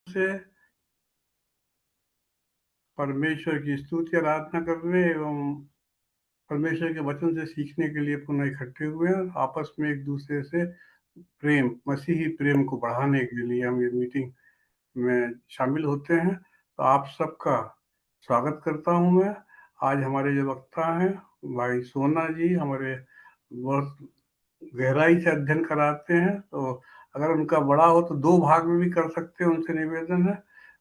से परमेश्वर की स्तुति आराधना करने एवं परमेश्वर के वचन से सीखने के लिए पुनः इकट्ठे हुए हैं। आपस में एक दूसरे से प्रेम, मसीही प्रेम को बढ़ाने के लिए हम ये मीटिंग में शामिल होते हैं। तो आप सबका स्वागत करता हूं मैं। आज हमारे जो वक्ता हैं भाई सोना जी हमारे बहुत गहराई से अध्ययन कराते हैं, तो अगर उनका बड़ा हो तो 2 भाग में भी कर सकते हैं, उनसे निवेदन है।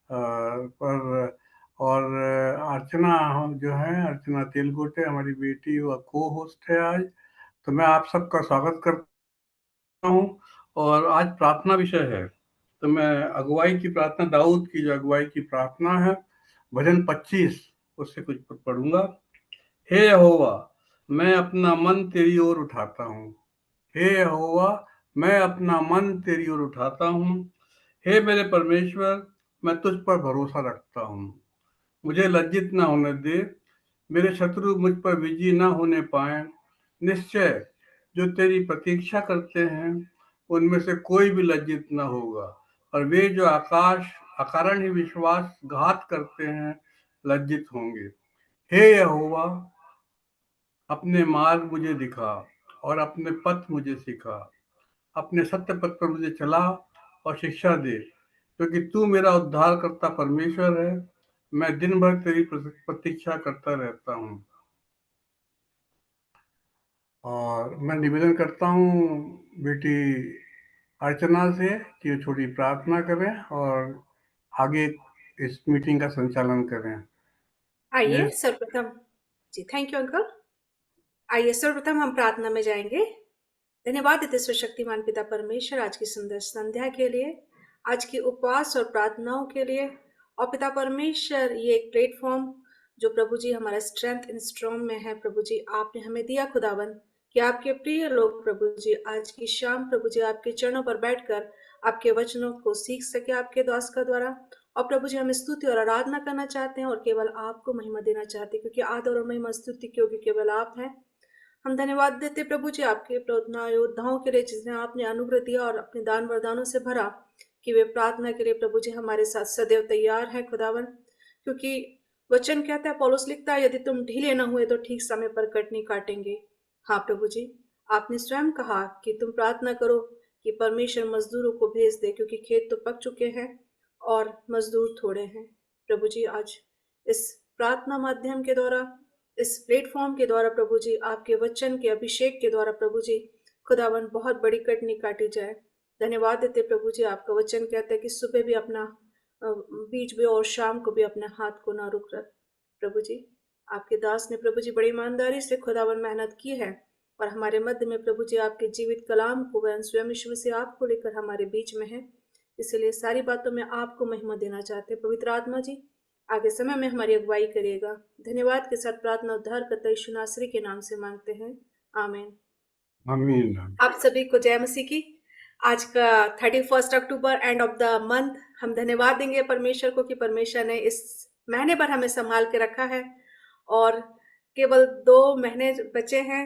पर और अर्चना जो है, अर्चना तेलगोटे हमारी बेटी व को होस्ट है आज। तो मैं आप सबका स्वागत करता हूँ। और आज प्रार्थना विषय है, तो मैं अगुवाई की प्रार्थना, दाऊद की जो अगुवाई की प्रार्थना है, भजन 25 उससे कुछ पढ़ूंगा। हे यहोवा, मैं अपना मन तेरी ओर उठाता हूँ। हे यहोवा, मैं अपना मन तेरी ओर उठाता हूँ। हे मेरे परमेश्वर, मैं तुझ पर भरोसा रखता हूँ। मुझे लज्जित न होने दे, मेरे शत्रु मुझ पर विजयी न होने पाए। निश्चय जो तेरी प्रतीक्षा करते हैं उनमें से कोई भी लज्जित न होगा, और वे जो अकारण ही विश्वासघात करते हैं लज्जित होंगे। हे यहोवा, अपने मार्ग मुझे दिखा और अपने पथ मुझे सिखा। अपने सत्य पथ पर मुझे चला और शिक्षा दे, क्योंकि तू मेरा उद्धार करता परमेश्वर है। मैं दिन भर तेरी प्रतीक्षा करता रहता हूँ। और मैं निवेदन करता हूँ बेटी अर्चना से कि वो छोटी प्रार्थना करें और आगे इस मीटिंग का संचालन करें। आइए सर्वप्रथम जी, थैंक यू अंकल। आइए सर्वप्रथम हम प्रार्थना में जाएंगे। धन्यवाद देते सर्वशक्तिमान पिता परमेश्वर आज की सुंदर संध्या के लिए, आज की उपवास और प्रार्थनाओं के लिए। और पिता परमेश्वर, ये एक प्लेटफॉर्म जो प्रभु जी हमारा स्ट्रेंथ इन स्ट्रॉन्ग में है, प्रभु जी आपने हमें दिया खुदावन, कि आपके प्रिय लोग प्रभु जी आज की शाम प्रभु जी आपके चरणों पर बैठकर आपके वचनों को सीख सके आपके दास का द्वारा। और प्रभु जी हम स्तुति और आराधना करना चाहते हैं और केवल आपको महिमा देना चाहते हैं, क्योंकि आदर और महिमा स्तुति क्योंकि केवल आप हैं। हम धन्यवाद देते प्रभु जी आपके प्रार्थना योद्धाओं के लिए जिन्हें आपने अनुग्रह दिया और अपने दान वरदानों से भरा, कि वे प्रार्थना के लिए प्रभु जी हमारे साथ सदैव तैयार हैं खुदावन। क्योंकि वचन कहता है, पौलुस लिखता है, यदि तुम ढीले न हुए तो ठीक समय पर कटनी काटेंगे। हाँ प्रभु जी, आपने स्वयं कहा कि तुम प्रार्थना करो कि परमेश्वर मजदूरों को भेज दे, क्योंकि खेत तो पक चुके हैं और मजदूर थोड़े हैं। प्रभु जी आज इस प्रार्थना माध्यम के द्वारा, इस प्लेटफॉर्म के द्वारा प्रभु जी आपके वचन के अभिषेक के द्वारा प्रभु जी खुदावन बहुत बड़ी कटनी काटी जाए। धन्यवाद देते प्रभु जी, आपका वचन कहता है कि सुबह भी अपना बीच भी और शाम को भी अपने हाथ को ना रुक रख। प्रभु जी आपके दास ने प्रभु जी बड़ी ईमानदारी से खुदावन मेहनत की है, और हमारे मध्य में प्रभु जी आपके जीवित कलाम को वह स्वयं ईश्वर से आपको लेकर हमारे बीच में है। इसलिए सारी बातों में आपको महिमा देना चाहते हैं। पवित्र आत्मा जी आगे समय में हमारी अगुवाई करिएगा। धन्यवाद के साथ प्रार्थना उद्धार करता यीशु नासरी के नाम से मांगते हैं, आमीन। आमीन। आप सभी को जय मसीह की। आज का 31 October end of the month, हम धन्यवाद देंगे परमेश्वर को कि परमेश्वर ने इस महीने भर हमें संभाल के रखा है, और केवल 2 महीने बचे हैं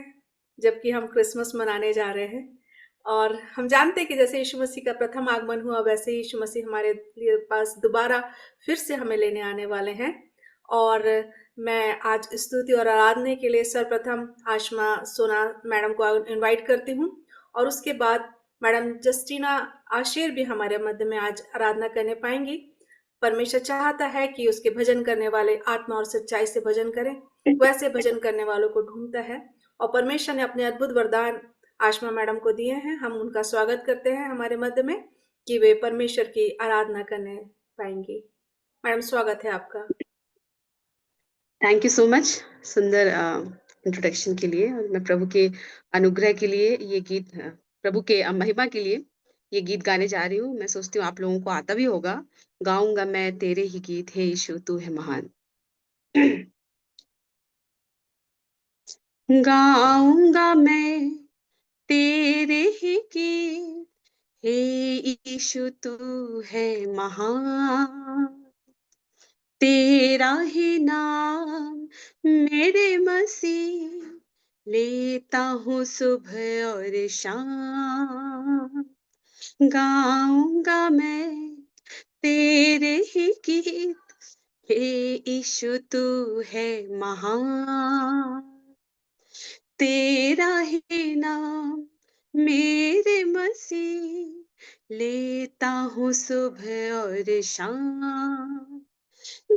जबकि हम क्रिसमस मनाने जा रहे हैं। और हम जानते हैं कि जैसे यीशु मसीह का प्रथम आगमन हुआ, वैसे ही यीशु मसीह हमारे लिए पास दोबारा फिर से हमें लेने आने वाले हैं। और मैं आज स्तुति और आराधना के लिए सर्वप्रथम आशमा सोना मैडम को इनवाइट करती हूँ, और उसके बाद मैडम जस्टिना आशेर भी हमारे मध्य में आज आराधना करने पाएंगी। परमेश्वर चाहता है कि उसके भजन करने वाले आत्मा और सच्चाई से भजन करें, वैसे भजन करने वालों को ढूंढता है। और परमेश्वर ने अपने अद्भुत वरदान आशमा मैडम को दिए हैं। हम उनका स्वागत करते हैं हमारे मध्य में, कि वे परमेश्वर की आराधना करने पाएंगी। मैडम स्वागत है आपका। थैंक यू सो मच सुंदर इंट्रोडक्शन के लिए। और मैं प्रभु के अनुग्रह के लिए ये गीत, प्रभु के महिमा के लिए ये गीत गाने जा रही हूँ। मैं सोचती हूँ आप लोगों को आता भी होगा। गाऊंगा मैं तेरे ही गीत, हे यीशु तू है महान। गाऊंगा मैं तेरे ही गीत, हे यीशु तू है महान। तेरा ही नाम मेरे मसीह, लेता हूँ सुबह और शाम। गाऊंगा मैं तेरे गीत, हे ईशु तू है महान, तेरा ही नाम मेरे मसीह, लेता हूँ सुबह और शाम।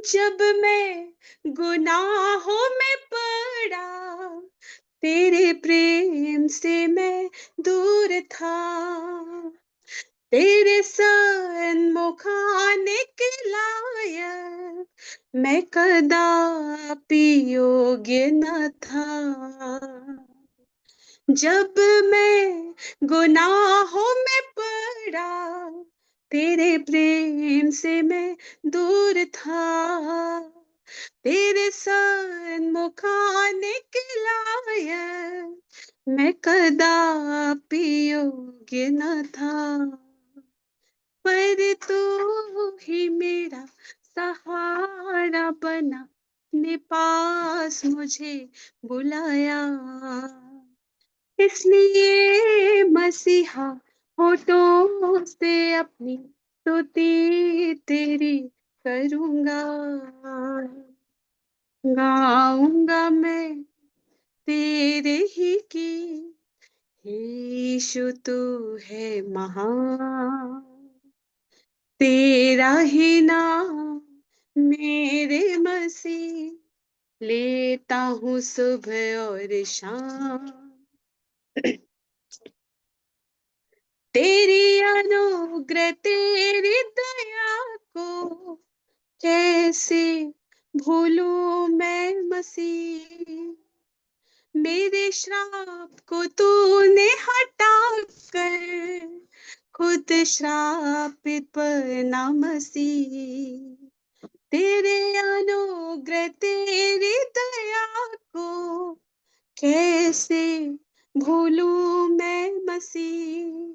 जब मैं गुनाहों में पड़ा, तेरे प्रेम से मैं दूर था, तेरे सन्मुख आने के लायक मैं कदापि योग्य न था। जब मैं गुनाहों में पड़ा, तेरे प्रेम से मैं दूर था, तेरे सन्मुख आने के लायक मैं कदापि योग्य न था, पर तू ही मेरा सहारा बना, अपने पास मुझे बुलाया, इसलिए मसीहा होठों से अपनी स्तुति तेरी करूंगा, गाऊंगा मैं तेरे ही गीत, यीशु तू है महान, तेरा ही नाम मेरे मसीह, लेता हूँ सुबह और शाम। तेरी अनुग्रह तेरी दया को कैसे भूलूं मैं मसीह, मेरे श्राप को तूने हटा कर खुद श्रापित बना मसीह, तेरे अनुग्रह तेरी दया को कैसे भूलूं मैं मसीह,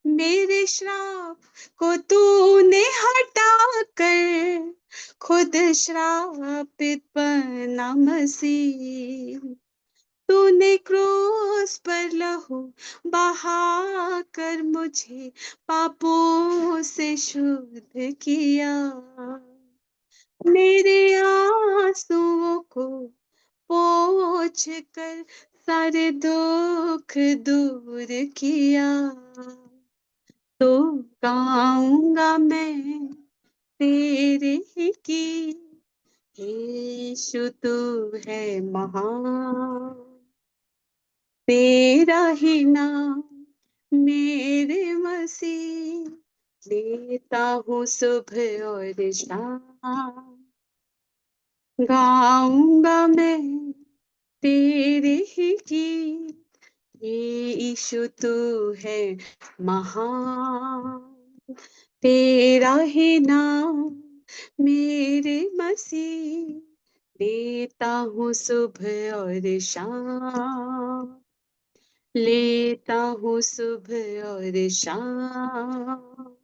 मेरे श्राप को तूने हटा कर खुद श्रापित बना मसीह, तूने क्रूस पर लहू बहा कर मुझे पापों से शुद्ध किया, मेरे आंसुओं को पोंछ कर सारे दुख दूर किया, तो गाऊंगा मैं तेरे ही गीत, यीशु तू है महान, तेरा ही नाम मेरे मसीह, लेता हूँ सुबह और शाम, गाऊंगा मैं तेरे ही गीत, यीशु तू है महान, तेरा ही नाम मेरे मसीह, लेता हूँ सुबह और शाम, लेता हूँ सुबह और शाम,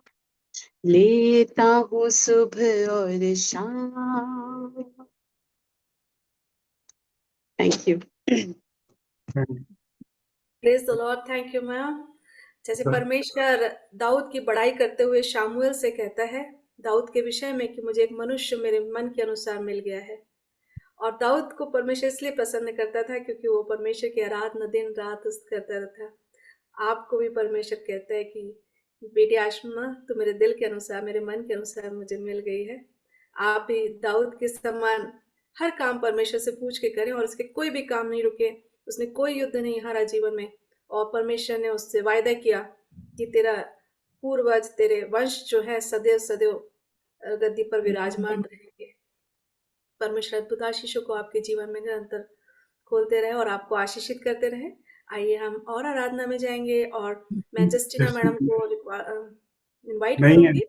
लेता हूँ सुबह और शाम। Thank you. Praise the Lord. Thank you ma'am. जैसे परमेश्वर दाऊद की बड़ाई करते हुए शामुएल से कहता है दाऊद के विषय में कि मुझे एक मनुष्य मेरे मन के अनुसार मिल गया है, और दाऊद को परमेश्वर इसलिए प्रसन्न करता था क्योंकि वो परमेश्वर की आराधना दिन रात करता रहता। आपको भी परमेश्वर कहता है कि बेटी आशमा तो मेरे दिल के अनुसार मेरे मन के अनुसार मुझे मिल गई है। आप भी दाऊद के समान हर काम परमेश्वर से पूछ के करें और उसके कोई भी काम नहीं रुके, उसने कोई युद्ध नहीं हारा जीवन में, और परमेश्वर ने उससे वायदा किया कि तेरा पूर्वज तेरे वंश जो है सदैव सदैव गद्दी पर विराजमान रहेंगे। परमेश्वर अद्भुत आशीषों को आपके जीवन में निरंतर खोलते रहे और आपको आशीषित करते रहे। आइए हम और आराधना में जाएंगे, और मैं जस्टिना मैडम को इनवाइट करूंगी।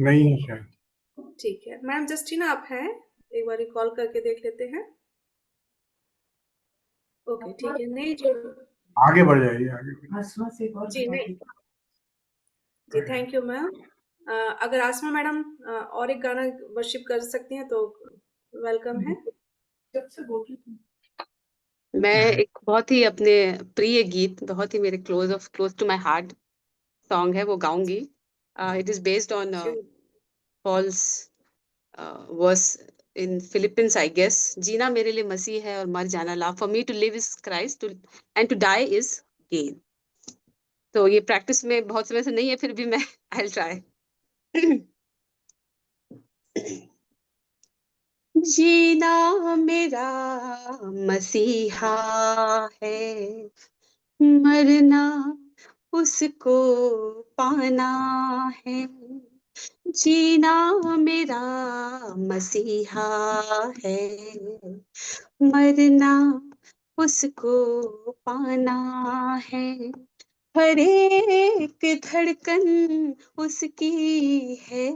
नहीं है शायद। ठीक है मैम, जस्टिना आप हैं, एक बार कॉल करके देख लेते हैं। ओके ठीक है, नहीं जो आगे बढ़ जाइए, आगे जी नहीं जी, थैंक यू मैम। अगर आसमा मैडम और एक गाना वर्शिप कर सकती हैं तो वेलकम है। मैं एक बहुत ही अपने प्रिय गीत, बहुत ही मेरे close to my heart song है, वो गाऊंगी। It is based on Paul's verse in Philippians, I guess. जीना मेरे लिए मसीह है और मर जाना लाभ. For me to live is Christ, and to die is gain. तो ये प्रैक्टिस में बहुत समय से नहीं है, फिर भी मैं I'll try. जीना मेरा मसीहा है, मरना उसको पाना है. जीना मेरा मसीहा है, मरना उसको पाना है. हर एक धड़कन उसकी है,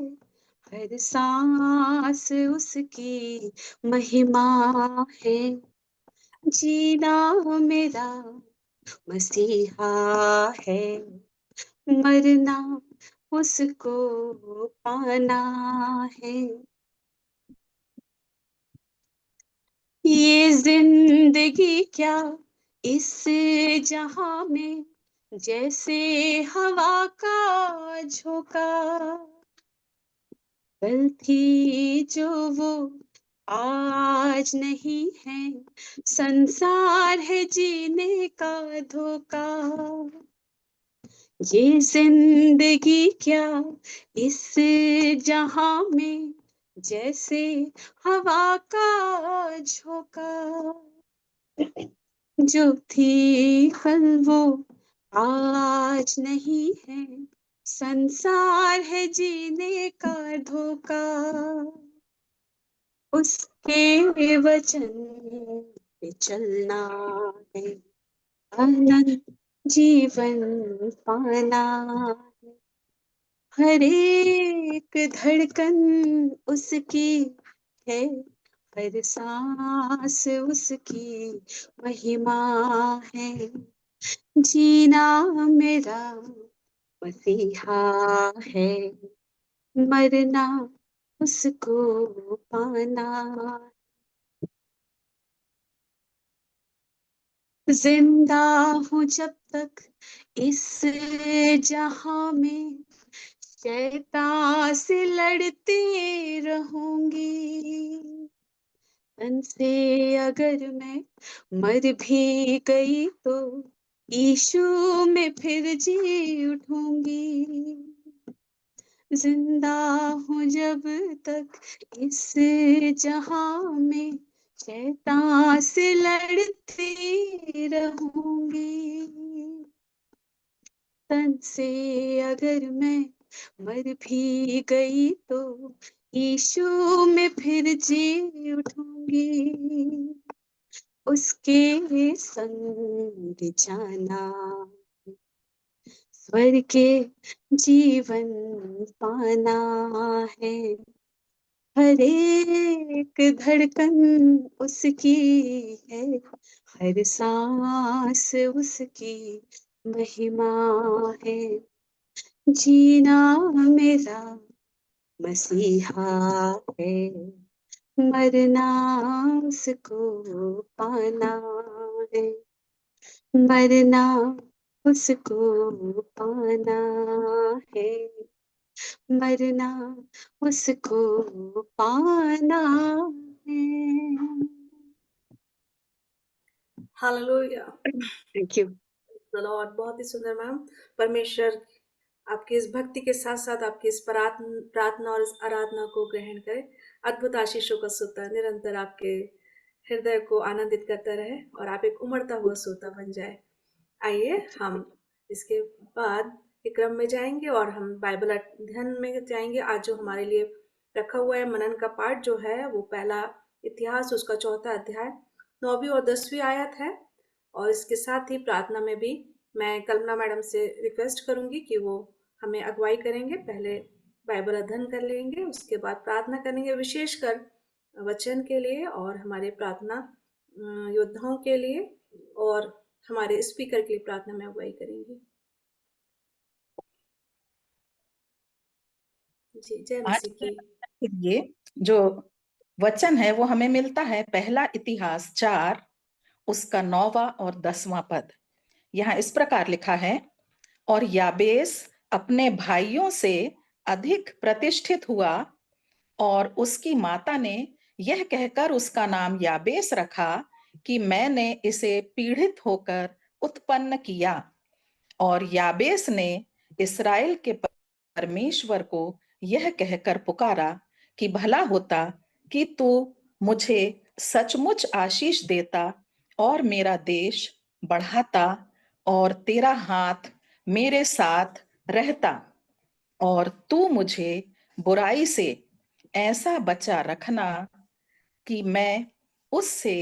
हर सांस उसकी महिमा है. जीना मेरा मसीहा है, मरना उसको पाना है. ये जिंदगी क्या इस जहां में जैसे हवा का झोंका, कल थी जो वो आज नहीं है, संसार है जीने का धोखा. ये जिंदगी क्या इस जहां में जैसे हवा का झोंका, जो थी कल वो आज नहीं है, संसार है जीने का धोखा. उसके वचन पे चलना है, अनंत जीवन पाना है. हर एक धड़कन उसकी है, हर सांस उसकी महिमा है. जीना मेरा मसीहा है, मरना उसको पाना. जिंदा हूँ जब तक इस जहां में, शैतान से लड़ती रहूंगी. तन से अगर मैं मर भी गई तो यीशु में फिर जी उठूंगी. जिंदा हूँ जब तक इस जहां में, शैतान से लड़ती रहूंगी. तन से अगर मैं मर भी गई तो यीशु में फिर जी उठूंगी. उसके संग जाना स्वर्ग के जीवन पाना है. हर एक धड़कन उसकी है, हर सांस उसकी महिमा है. जीना मेरा मसीहा है, मरना उसको पाना है. मरना उसको पाना है, मरना उसको पाना है. Hallelujah. Thank you. The Lord. बहुत ही सुंदर मैम. परमेश्वर आपकी इस भक्ति के साथ साथ आपकी इस प्रार्थना और इस आराधना को ग्रहण करे. अद्भुत आशीषों का सोता निरंतर आपके हृदय को आनंदित करता रहे और आप एक उमड़ता हुआ सोता बन जाए. आइए हम इसके बाद के क्रम में जाएंगे और हम बाइबल अध्ययन में जाएंगे. आज जो हमारे लिए रखा हुआ है मनन का पाठ जो है वो पहला इतिहास उसका 4वां अध्याय 9वीं और 10वीं आयत है. और इसके साथ ही प्रार्थना में भी मैं कल्पना मैडम से रिक्वेस्ट करूंगी कि वो हमें अगुवाई करेंगे. पहले बाइबल अध्ययन कर लेंगे, उसके बाद प्रार्थना करेंगे विशेषकर वचन के लिए और हमारे प्रार्थना योद्धाओं के लिए और हमारे स्पीकर के लिए प्रार्थना में अगुवाई करेंगी. जी, जय आज मसीह की. ये जो वचन है वो हमें मिलता है पहला इतिहास 4 उसका 9वां और 10वां पद. यहाँ इस प्रकार लिखा है, और याबेस अपने भाइयों से अधिक प्रतिष्ठित हुआ और उसकी माता ने यह कहकर उसका नाम याबेस रखा कि मैंने इसे पीड़ित होकर उत्पन्न किया। और याबेस ने इस्राएल के परमेश्वर को यह कहकर पुकारा कि भला होता कि तू मुझे सचमुच आशीष देता और मेरा देश बढ़ाता और तेरा हाथ मेरे साथ रहता, और तू मुझे बुराई से ऐसा बचा रखना कि मैं उससे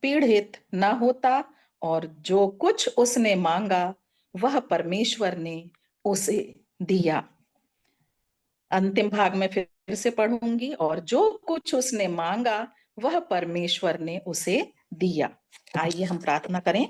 पीड़ित न होता, और जो कुछ उसने मांगा वह परमेश्वर ने उसे दिया। अंतिम भाग में फिर से पढ़ूंगी। और जो कुछ उसने मांगा वह परमेश्वर ने उसे दिया। आइए हम प्रार्थना करें।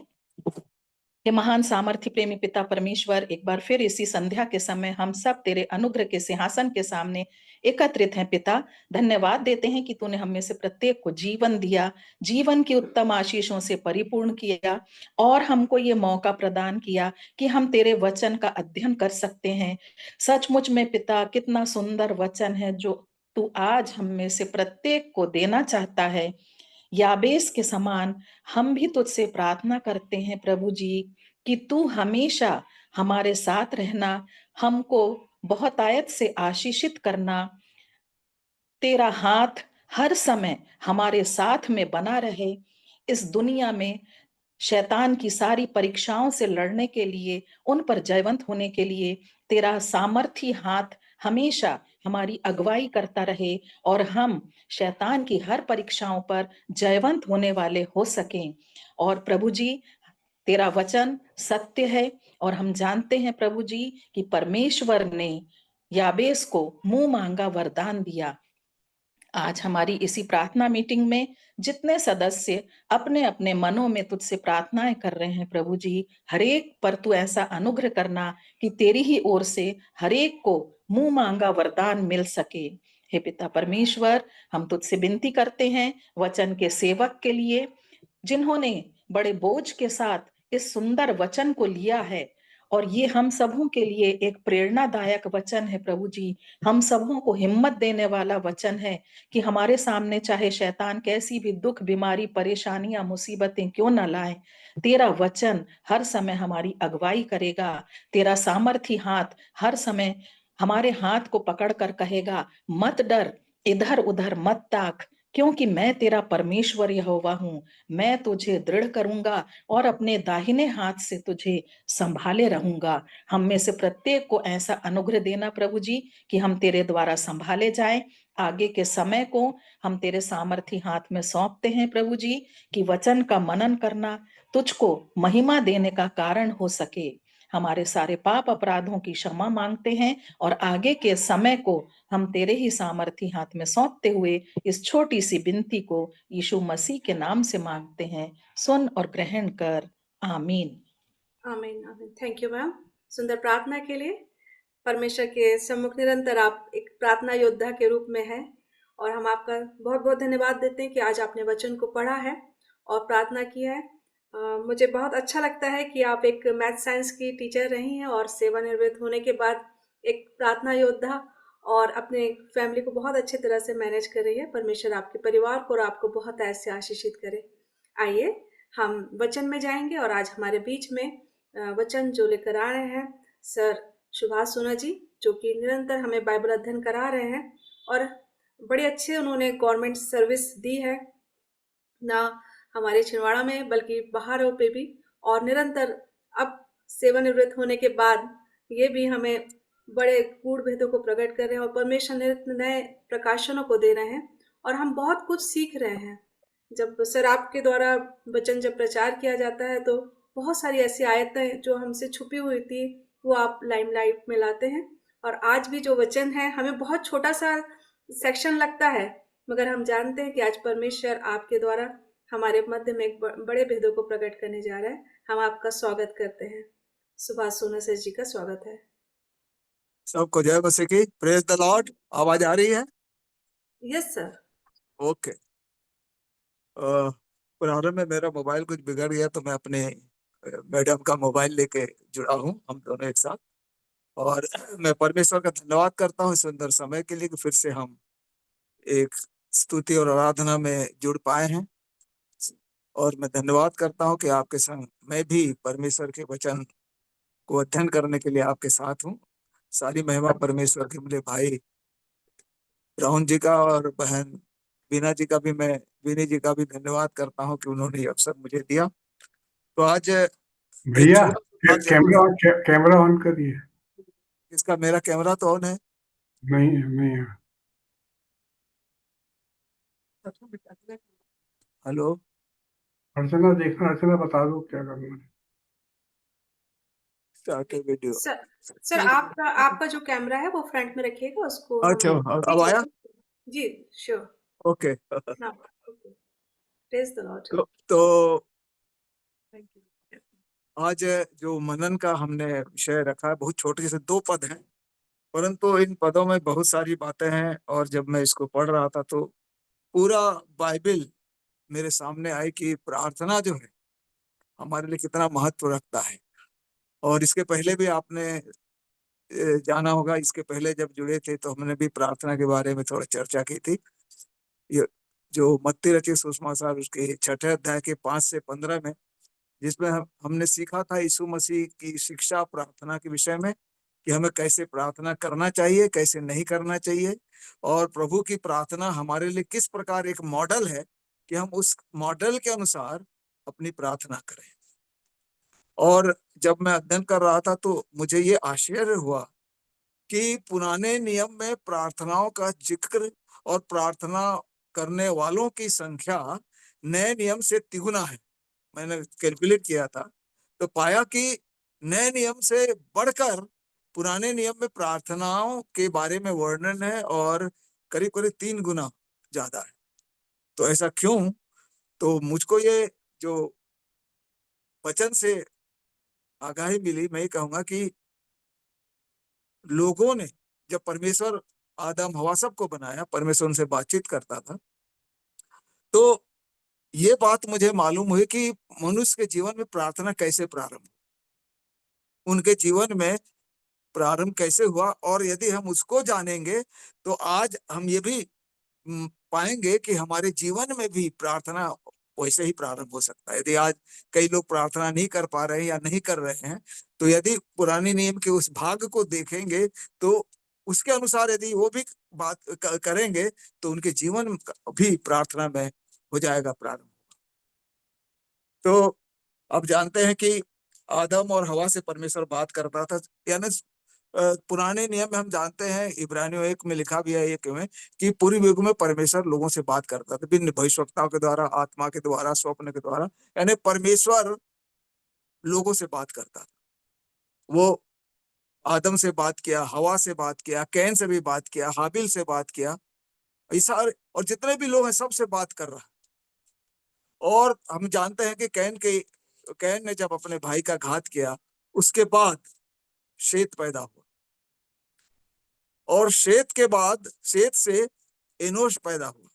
हे महान सामर्थ्य प्रेमी पिता परमेश्वर, एक बार फिर इसी संध्या के समय हम सब तेरे अनुग्रह के सिंहासन के सामने एकत्रित हैं। पिता, धन्यवाद देते हैं कि तूने हम में से प्रत्येक को जीवन दिया, जीवन की उत्तम आशीषों से परिपूर्ण किया, और हमको ये मौका प्रदान किया कि हम तेरे वचन का अध्ययन कर सकते हैं। सचमुच में पिता, कितना सुंदर वचन है जो तू आज हम में से प्रत्येक को देना चाहता है। याबेस के समान हम भी तुझसे प्रार्थना करते हैं प्रभु जी कि तू हमेशा हमारे साथ रहना, हमको बहुतायत से आशीषित करना, तेरा हाथ हर समय हमारे साथ में बना रहे। इस दुनिया में शैतान की सारी परीक्षाओं से लड़ने के लिए, उन पर जयवंत होने के लिए तेरा सामर्थी हाथ हमेशा हमारी अगुवाई करता रहे, और हम शैतान की हर परीक्षाओं पर जयवंत होने वाले हो सकें। और प्रभु जी, तेरा वचन सत्य है, और हम जानते हैं प्रभु जी कि परमेश्वर ने याबेस को मुंह मांगा वरदान दिया। आज हमारी इसी प्रार्थना मीटिंग में जितने सदस्य अपने अपने मनों में तुझसे प्रार्थनाएं कर रहे हैं प्रभु जी, हरेक पर तू ऐसा अनुग्रह करना कि तेरी ही ओर से हरेक को मुंह मांगा वरदान मिल सके। हे पिता परमेश्वर, हम तुझसे विनती करते हैं वचन के सेवक के लिए, जिन्होंने बड़े बोझ के साथ इस सुंदर वचन को लिया है, और ये हम सबों के लिए एक प्रेरणादायक वचन है प्रभु जी। हम सबों को हिम्मत देने वाला वचन है कि हमारे सामने चाहे शैतान कैसी भी दुख, बीमारी, परेशानियां, मुसीबतें क्यों न लाए, तेरा वचन हर समय हमारी अगुवाई करेगा। तेरा सामर्थी हाथ हर समय हमारे हाथ को पकड़कर कहेगा, मत डर, इधर उधर मत ताक, क्योंकि मैं तेरा परमेश्वर यहोवा हूं। मैं तुझे दृढ़ करूंगा और अपने दाहिने हाथ से तुझे संभाले रहूंगा। हम में से प्रत्येक को ऐसा अनुग्रह देना प्रभु जी कि हम तेरे द्वारा संभाले जाएं। आगे के समय को हम तेरे सामर्थी हाथ में सौंपते हैं प्रभु जी, कि वचन का मनन करना तुझको महिमा देने का कारण हो सके। हमारे सारे पाप अपराधों की क्षमा मांगते हैं, और आगे के समय को हम तेरे ही सामर्थी हाथ में सौंपते हुए इस छोटी सी विनती को यीशु मसीह के नाम से मांगते हैं। सुन और ग्रहण कर। आमीन। आमीन आमीन। थैंक यू मैम, सुंदर प्रार्थना के लिए। परमेश्वर के सम्मुख निरंतर आप एक प्रार्थना योद्धा के रूप में हैं, और हम आपका बहुत बहुत धन्यवाद देते हैं कि आज आपने वचन को पढ़ा है और प्रार्थना की है। मुझे बहुत अच्छा लगता है कि आप एक मैथ साइंस की टीचर रही हैं और सेवानिवृत्त होने के बाद एक प्रार्थना योद्धा, और अपने फैमिली को बहुत अच्छी तरह से मैनेज कर रही है। परमेश्वर आपके परिवार को और आपको बहुत ऐसे आशीषित करे। आइए हम वचन में जाएंगे, और आज हमारे बीच में वचन जो लेकर आ रहे हैं सर सुभाष सोना जी, जो कि निरंतर हमें बाइबल अध्ययन करा रहे हैं, और बड़े अच्छे उन्होंने गवर्नमेंट सर्विस दी है, ना हमारे छिंदवाड़ा में बल्कि बाहरों पे भी, और निरंतर अब सेवानिवृत्त होने के बाद ये भी हमें बड़े गूढ़ भेदों को प्रकट कर रहे हैं, और परमेश्वर नए प्रकाशनों को दे रहे हैं, और हम बहुत कुछ सीख रहे हैं। जब सर आपके द्वारा वचन जब प्रचार किया जाता है तो बहुत सारी ऐसी आयतें जो हमसे छुपी हुई थी वो आप लाइमलाइट में लाते हैं, और आज भी जो वचन है हमें बहुत छोटा सा सेक्शन लगता है, मगर हम जानते हैं कि आज परमेश्वर आपके द्वारा हमारे मध्य में एक बड़े भेदों को प्रकट करने जा रहा है। हम आपका स्वागत करते हैं। सुभाष सोना सर जी का स्वागत है। सबको जय मसीह की। Praise the Lord. आवाज आ रही है? Yes sir. ओके। प्रारंभ में मेरा मोबाइल कुछ बिगड़ गया तो मैं अपने मैडम का मोबाइल लेके जुड़ा हूँ, हम दोनों एक साथ। और मैं परमेश्वर का धन्यवाद करता हूँ इस सुंदर समय के लिए कि फिर से हम एक स्तुति और आराधना में जुड़ पाए हैं। और मैं धन्यवाद करता हूं कि आपके संग मैं भी परमेश्वर के वचन को अध्ययन करने के लिए आपके साथ हूं। सारी महिमा परमेश्वर के मेरे भाई राहुल जी का और बहन बीना जी का भी धन्यवाद करता हूं कि उन्होंने ये अवसर मुझे दिया। तो आज एक भैया छोटा सा कैमरा ऑन करिए। इसका मेरा कैमरा तो ऑन है। नहीं नहीं है। हेलो, अर्चना देखना, अर्चना बता दो क्या करना है। Start video. सर आपका जो कैमरा है वो फ्रंट में रखिएगा, उसको अच्छा, हम अब आया? जी श्योर। ओके। हाँ ओके, प्रेज द लॉर्ड। तो आज जो मनन का हमने विषय रखा है, बहुत छोटे से 2 पद हैं, परंतु इन पदों में बहुत सारी बातें हैं। और जब मैं इसको पढ़ रहा था तो पूरा बाइबल मेरे सामने आई कि प्रार्थना जो है हमारे लिए कितना महत्व रखता है। और इसके पहले भी आपने जाना होगा, इसके पहले जब जुड़े थे तो हमने भी प्रार्थना के बारे में थोड़ा चर्चा की थी। ये जो मत्ती रचित सुसमाचार उसके 6 अध्याय के 5 से 15 में, जिसमें हमने सीखा था यीशु मसीह की शिक्षा प्रार्थना के विषय में कि हमें कैसे प्रार्थना करना चाहिए, कैसे नहीं करना चाहिए, और प्रभु की प्रार्थना हमारे लिए किस प्रकार एक मॉडल है कि हम उस मॉडल के अनुसार अपनी प्रार्थना करें। और जब मैं अध्ययन कर रहा था तो मुझे ये आश्चर्य हुआ कि पुराने नियम में प्रार्थनाओं का जिक्र और प्रार्थना करने वालों की संख्या नए नियम से 3 है। मैंने कैलकुलेट किया था तो पाया कि नए नियम से बढ़कर पुराने नियम में प्रार्थनाओं के बारे में वर्णन है और करीब करीब 3 गुना ज्यादा है। तो ऐसा क्यों? तो मुझको ये जो वचन से आगाही मिली, मैं ये कहूंगा कि लोगों ने जब परमेश्वर आदम हवा सबको बनाया, परमेश्वर उनसे बातचीत करता था, तो ये बात मुझे मालूम हुई कि मनुष्य के जीवन में प्रार्थना कैसे प्रारंभ, उनके जीवन में प्रारंभ कैसे हुआ। और यदि हम उसको जानेंगे तो आज हम ये भी पाएंगे कि हमारे जीवन में भी प्रार्थना वैसे ही प्रारंभ हो सकता है। यदि आज कई लोग प्रार्थना नहीं कर पा रहे हैं या नहीं कर रहे हैं, तो यदि पुराने नियम के उस भाग को देखेंगे तो उसके अनुसार यदि वो भी बात करेंगे तो उनके जीवन भी प्रार्थना में हो जाएगा प्रारंभ। तो अब जानते हैं कि आदम और हवा से परमेश्वर बात करता था, यानी पुराने नियम में हम जानते हैं, इब्रानियों 1 में लिखा भी है 1 में कि पूर्व युग में परमेश्वर लोगों से बात करता था, विभिन्न भविष्यवक्ताओं के द्वारा, आत्मा के द्वारा, स्वप्न के द्वारा, यानी परमेश्वर लोगों से बात करता था। वो आदम से बात किया, हवा से बात किया, कैन से भी बात किया, हाबिल से बात किया, ऐसा और जितने भी लोग हैं सबसे बात कर रहा है। और हम जानते हैं कि कैन ने जब अपने भाई का घात किया, उसके बाद शेत पैदा हुआ, और शेत के बाद शेत से एनोश पैदा हुआ।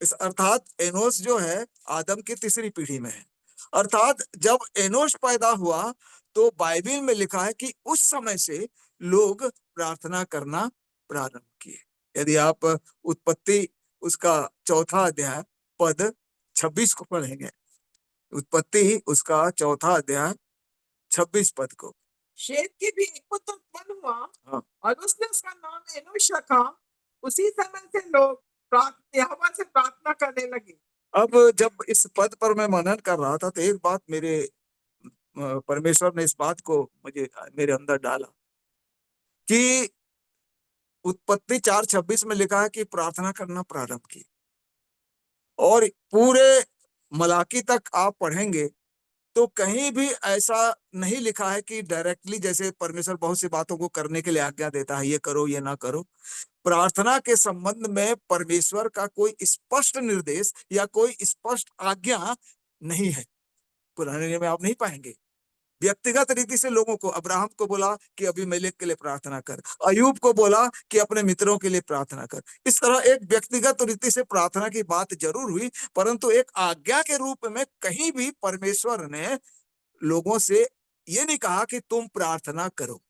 इस अर्थात एनोश जो है आदम की तीसरी पीढ़ी में है। अर्थात जब एनोश पैदा हुआ तो बाइबल में लिखा है कि उस समय से लोग प्रार्थना करना प्रारंभ किए। यदि आप उत्पत्ति उसका 4 अध्याय पद 26 को पढ़ेंगे, उत्पत्ति उसका 4 अध्याय 26 पद को, शेत की भी एक पुत्र उत्पन्न हुआ। हाँ। और उसने उसका नाम एनोश रखा। उसी समय से लोग यहोवा से प्रार्थना करने लगे। अब जब इस पद पर मैं मनन कर रहा था तो एक बात परमेश्वर ने इस बात को मेरे अंदर डाला कि उत्पत्ति 4:26 में लिखा है कि प्रार्थना करना प्रारंभ की, और पूरे मलाकी तक आप पढ़ेंगे तो कहीं भी ऐसा नहीं लिखा है कि डायरेक्टली, जैसे परमेश्वर बहुत सी बातों को करने के लिए आज्ञा देता है, ये करो ये ना करो, प्रार्थना के संबंध में परमेश्वर का कोई स्पष्ट निर्देश या कोई स्पष्ट आज्ञा नहीं है। पुराने नियम में आप नहीं पाएंगे। व्यक्तिगत रीति से लोगों को, अब्राहम को बोला कि अबीमेलेक के लिए प्रार्थना कर, अयूब को बोला कि अपने मित्रों के लिए प्रार्थना कर। इस तरह एक व्यक्तिगत रीति से प्रार्थना की बात जरूर हुई, परंतु एक आज्ञा के रूप में कहीं भी परमेश्वर ने लोगों से ये नहीं कहा कि तुम प्रार्थना करो।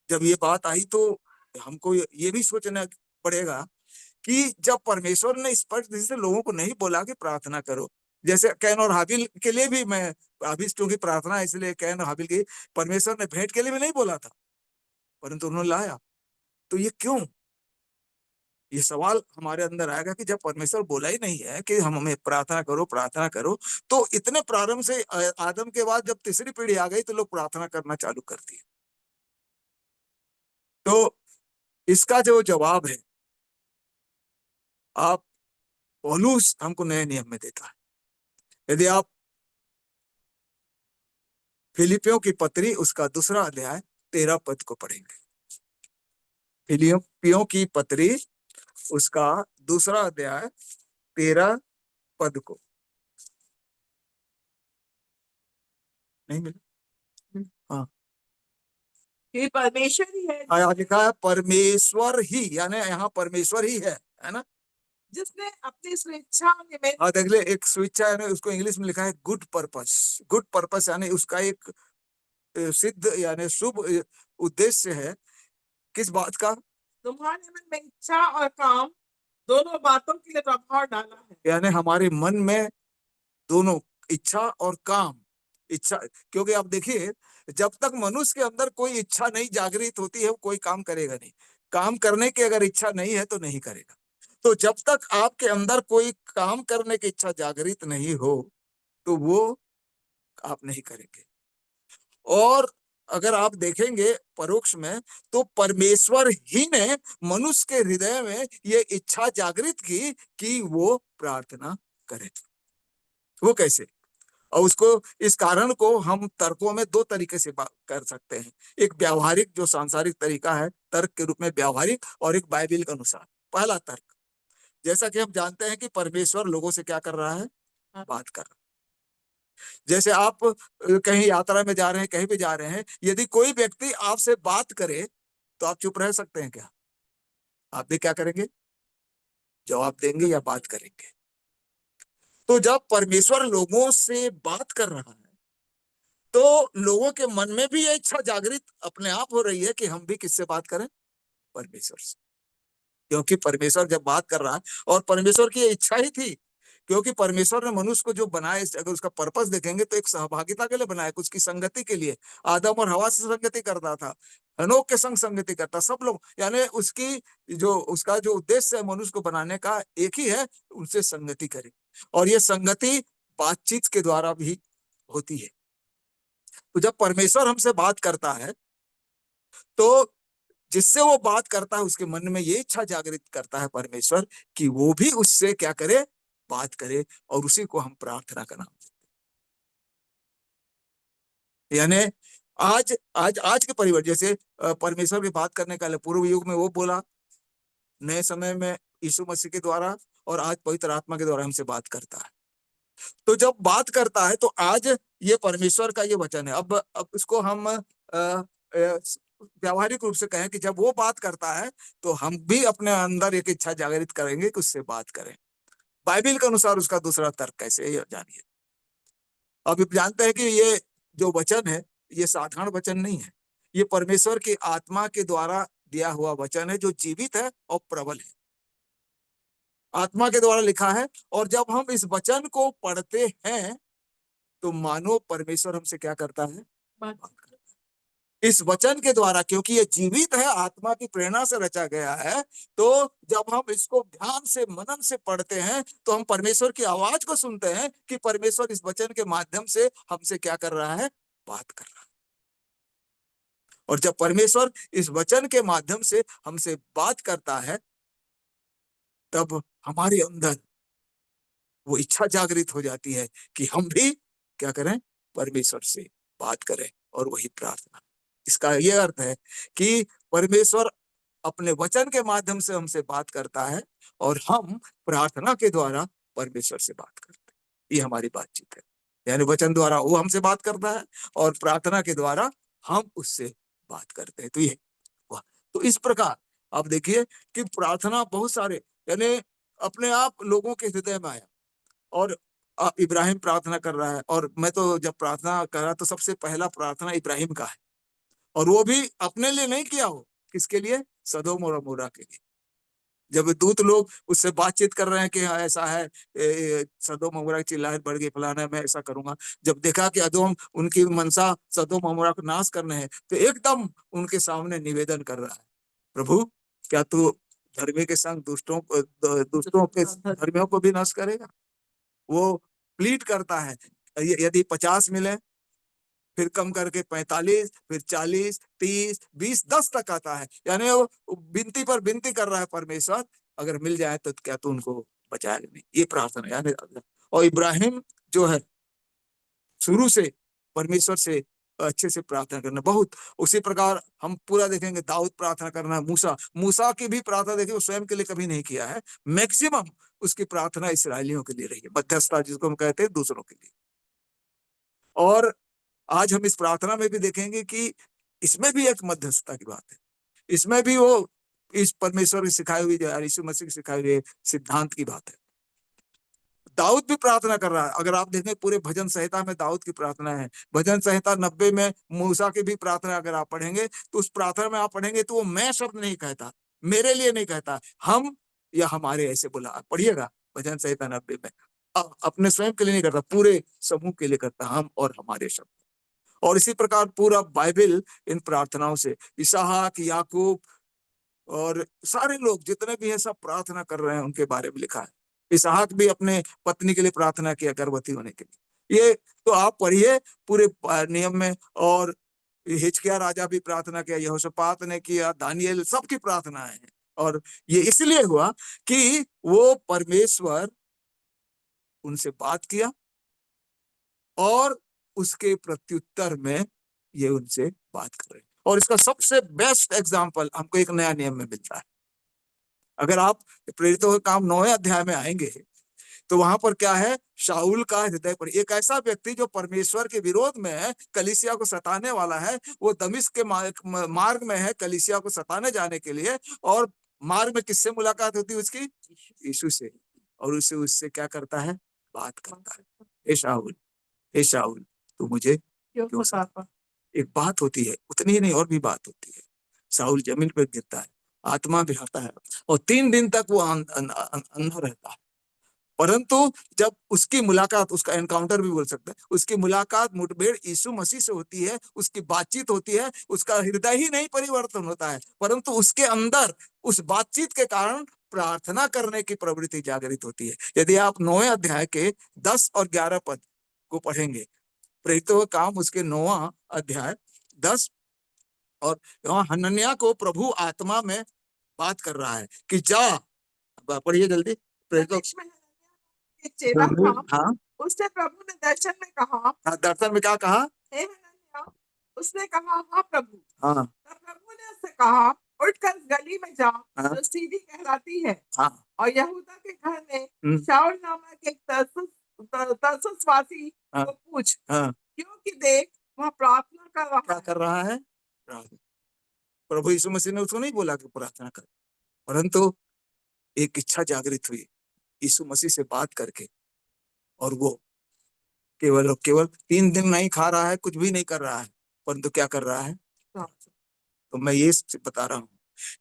जब ये बात आई तो हमको ये भी सोचना पड़ेगा कि जब परमेश्वर ने स्पष्ट रूप से लोगों को नहीं बोला कि प्रार्थना करो, जैसे कैन और हाबिल के लिए भी मैं अभी क्योंकि प्रार्थना इसलिए कैन और हाबिल की परमेश्वर ने भेंट के लिए भी नहीं बोला था, परंतु उन्होंने लाया। तो ये क्यों? ये सवाल हमारे अंदर आएगा कि जब परमेश्वर बोला ही नहीं है कि हम हमें प्रार्थना करो, तो इतने प्रारंभ से आदम के बाद जब तीसरी पीढ़ी आ गई तो लोग प्रार्थना करना चालू कर दिए। तो इसका जो जवाब है, आप पौलुस हमको नए नियम में देता है। यदि आप फिलिपियों की पत्री उसका 2 अध्याय 13 पद को पढ़ेंगे, फिलिपियों की पत्री उसका 2 अध्याय 13 पद को, नहीं मिला? हाँ, कि परमेश्वर ही है यहाँ लिखा है परमेश्वर ही, यानी यहाँ परमेश्वर ही है ना, जिसने अपनी स्वेच्छा निमित्त, हाँ देख ले, एक स्वेच्छा है ना, उसको इंग्लिश में लिखा है गुड पर्पस, यानी उसका एक सिद्ध यानी शुभ उद्देश्य है। किस बात का? तुम्हारे मन में इच्छा और काम दोनों बातों के लिए प्रभाव डाला है। यानी हमारे मन में दोनों इच्छा और काम, इच्छा, क्योंकि आप देखिए जब तक मनुष्य के अंदर कोई इच्छा नहीं जागृत होती है वो कोई काम करेगा नहीं। काम करने की अगर इच्छा नहीं है तो नहीं करेगा। तो जब तक आपके अंदर कोई काम करने की इच्छा जागृत नहीं हो तो वो आप नहीं करेंगे। और अगर आप देखेंगे परोक्ष में तो परमेश्वर ही ने मनुष्य के हृदय में ये इच्छा जागृत की कि वो प्रार्थना करे। वो कैसे? और उसको, इस कारण को हम तर्कों में 2 तरीके से कर सकते हैं। एक व्यावहारिक जो सांसारिक तरीका है तर्क के रूप में व्यावहारिक, और एक बाइबल के अनुसार। पहला तर्क, जैसा कि हम जानते हैं कि परमेश्वर लोगों से क्या कर रहा है? बात कर रहा है। जैसे आप कहीं यात्रा में जा रहे हैं, कहीं भी जा रहे हैं, यदि कोई व्यक्ति आपसे बात करे तो आप चुप रह सकते हैं क्या? आप भी क्या करेंगे? जवाब देंगे या बात करेंगे। तो जब परमेश्वर लोगों से बात कर रहा है तो लोगों के मन में भी ये इच्छा जागृत अपने आप हो रही है कि हम भी किससे बात करें? परमेश्वर से। क्योंकि परमेश्वर जब बात कर रहा है, और परमेश्वर की इच्छा ही थी, क्योंकि परमेश्वर ने मनुष्य को जो बनाया, अगर उसका पर्पस देखेंगे तो एक सहभागिता के लिए बनाया, कुछ की संगति के लिए। आदम और हवा से संगति करता था, हनोक के संग संगति करता, सब लोग, यानी उसका जो उद्देश्य है मनुष्य को बनाने का एक ही है, उनसे संगति करे। और ये संगति बातचीत के द्वारा भी होती है। तो जब परमेश्वर हमसे बात करता है तो जिससे वो बात करता है उसके मन में ये इच्छा जागृत करता है परमेश्वर कि वो भी उससे क्या करे? बात करे। और उसी को हम प्रार्थना का नाम देते हैं। यानी आज के परिवर्तन, जैसे परमेश्वर की बात करने का पूर्व युग में वो बोला, नए समय में यीशु मसीह के द्वारा, और आज पवित्र आत्मा के द्वारा हमसे बात करता है। तो जब बात करता है तो आज ये परमेश्वर का ये वचन है। अब इसको हम व्यावहारिक रूप से कहें कि जब वो बात करता है तो हम भी अपने अंदर एक इच्छा जागृत करेंगे कि उससे बात करें। बाइबल के अनुसार उसका दूसरा तर्क कैसे है जानिए। अब जानते हैं कि ये जो वचन है ये साधारण वचन नहीं है, ये परमेश्वर की आत्मा के द्वारा दिया हुआ वचन है जो जीवित है और प्रबल है, आत्मा के द्वारा लिखा है। और जब हम इस वचन को पढ़ते हैं तो मानो परमेश्वर हमसे क्या करता है? बात करता है इस वचन के द्वारा, क्योंकि ये जीवित है, आत्मा की प्रेरणा से रचा गया है। तो जब हम इसको ध्यान से मनन से पढ़ते हैं तो हम परमेश्वर की आवाज को सुनते हैं कि परमेश्वर इस वचन के माध्यम से हमसे क्या कर रहा है? बात कर रहा है। और जब परमेश्वर इस वचन के माध्यम से हमसे बात करता है तब हमारे अंदर वो इच्छा जागृत हो जाती है कि हम भी क्या करें? परमेश्वर से बात करें, और वही प्रार्थना। इसका ये अर्थ है कि परमेश्वर अपने वचन के माध्यम से हमसे बात करता है और हम प्रार्थना के द्वारा परमेश्वर से बात करते हैं। ये हमारी बातचीत है, यानी वचन द्वारा वो हमसे बात करता है और प्रार्थना के द्वारा हम उससे बात करते हैं। तो ये तो इस प्रकार आप देखिए कि प्रार्थना बहुत सारे, यानी अपने आप लोगों के हृदय में आया। और इब्राहिम प्रार्थना कर रहा है, और मैं तो जब प्रार्थना कर रहा तो सबसे पहला प्रार्थना इब्राहिम का है, और वो भी अपने लिए नहीं किया हो, किसके लिए? सदोम और अमोरा के लिए। जब दूत लोग उससे बातचीत कर रहे हैं कि हाँ ऐसा है, सदोम अमोरा की चिल्लाहट बढ़ गई, फलाना मैं ऐसा करूंगा, जब देखा कि अदोम उनकी मनसा सदोम अमोरा को नाश करने है, तो एकदम उनके सामने निवेदन कर रहा है, प्रभु क्या तू धर्मी के संग दुष्टों के धर्मियों को भी नाश करेगा? वो प्लीड करता है, यदि 50 मिले, फिर कम करके 45, फिर 40, 30, 20, 10 तक आता है। यानी वो विनती पर विनती कर रहा है, परमेश्वर अगर मिल जाए तो क्या तू उनको बचाएगा नहीं? ये प्रार्थना यानी। और इब्राहिम जो है शुरू से परमेश्वर से अच्छे से प्रार्थना करना बहुत, उसी प्रकार हम पूरा देखेंगे दाऊद प्रार्थना करना, मूसा की भी प्रार्थना देखिए, वो स्वयं के लिए कभी नहीं किया है, मैक्सिमम उसकी प्रार्थना इसराइलियों के लिए रही है, मध्यस्थता जिसको हम कहते हैं दूसरों के लिए। और आज हम इस प्रार्थना में भी देखेंगे कि इसमें भी एक मध्यस्थता की बात है, इसमें भी वो इस परमेश्वर की सिखाई हुई, यीशु मसीह की सिखाई हुई सिद्धांत की बात है। दाऊद भी प्रार्थना कर रहा है, अगर आप देखें पूरे भजन संहिता में दाऊद की प्रार्थना है। भजन संहिता 90 में मूसा की भी प्रार्थना अगर आप पढ़ेंगे तो उस प्रार्थना में आप पढ़ेंगे तो वो मैं शब्द नहीं कहता, मेरे लिए नहीं कहता, हम या हमारे ऐसे बोला। पढ़िएगा भजन संहिता 90 में, अपने स्वयं के लिए नहीं करता, पूरे समूह के लिए करता, हम और हमारे शब्द। और इसी प्रकार पूरा बाइबल इन प्रार्थनाओं से, इसहाक, याकूब और सारे लोग जितने भी हैं सब प्रार्थना कर रहे हैं, उनके बारे में लिखा है। इसहाक भी अपने पत्नी के लिए प्रार्थना किया, गर्भवती होने के लिए। ये तो आप पढ़िए पूरे नियम में। और हिजकिय्याह राजा भी प्रार्थना किया, यहोशापात ने किया, दानियेल, सबकी प्रार्थना है। और ये इसलिए हुआ कि वो परमेश्वर उनसे बात किया और उसके प्रत्युत्तर में ये उनसे बात कर रहे हैं। और इसका सबसे बेस्ट एग्जाम्पल हमको एक नया नियम में मिलता है। अगर आप प्रेरितों के काम 9वें अध्याय में आएंगे तो वहां पर क्या है, शाऊल का हृदय पर एक ऐसा व्यक्ति जो परमेश्वर के विरोध में है, कलीसिया को सताने वाला है, वो दमिश्क के मार्ग में है कलीसिया को सताने जाने के लिए। और मार्ग में किससे मुलाकात होती है उसकी? यीशु से। और उसे उससे क्या करता है? बात करता है, हे शाऊल तू मुझे क्यों सताता? एक बात होती है, उतनी ही नहीं और भी बात होती है। शाऊल जमीन पर गिरता है, आत्मा बिहाता है और 3 दिन तक वो अंधा रहता है। परंतु जब उसकी मुलाकात, उसका एनकाउंटर भी बोल सकते हैं, उसकी मुलाकात मुठभेड़ यीशु मसीह से होती है, उसकी बातचीत होती है, उसका हृदय ही नहीं परिवर्तन होता है, परंतु उसके अंदर उस बातचीत के कारण प्रार्थना करने की प्रवृत्ति जागृत होती है। यदि आप 9वें अध्याय के 10 और 11 पद को पढ़ेंगे, प्रेरितों का काम उसके 9वां अध्याय 10, और वहां हनन्याह को प्रभु आत्मा में बात कर रहा है कि जा, पढ़िए जल्दी। प्रेरितों एक चेला था, हाँ, उसने प्रभु ने दर्शन में कहा, दर्शन में क्या कहा? हे हनन्याह। उसने कहा हाँ प्रभु। हाँ, तब प्रभु ने उससे कहा, उठकर गली में जा हाँ, जो सीधी कहलाती है, हाँ, और यहूदा के घर में शाऊल नामक एक तरसुसवासी को पूछ, क्योंकि देख वह प्रार्थना कर रहा है। क्या कर रहा है? प्रभु यीशु मसीह ने उसको नहीं बोला कि प्रार्थना कर, परंतु एक इच्छा जागृत हुई यीशु मसीह से बात करके, और वो केवल 3 दिन नहीं खा रहा है, कुछ भी नहीं कर रहा है, परंतु क्या कर रहा है? तो मैं ये बता रहा हूं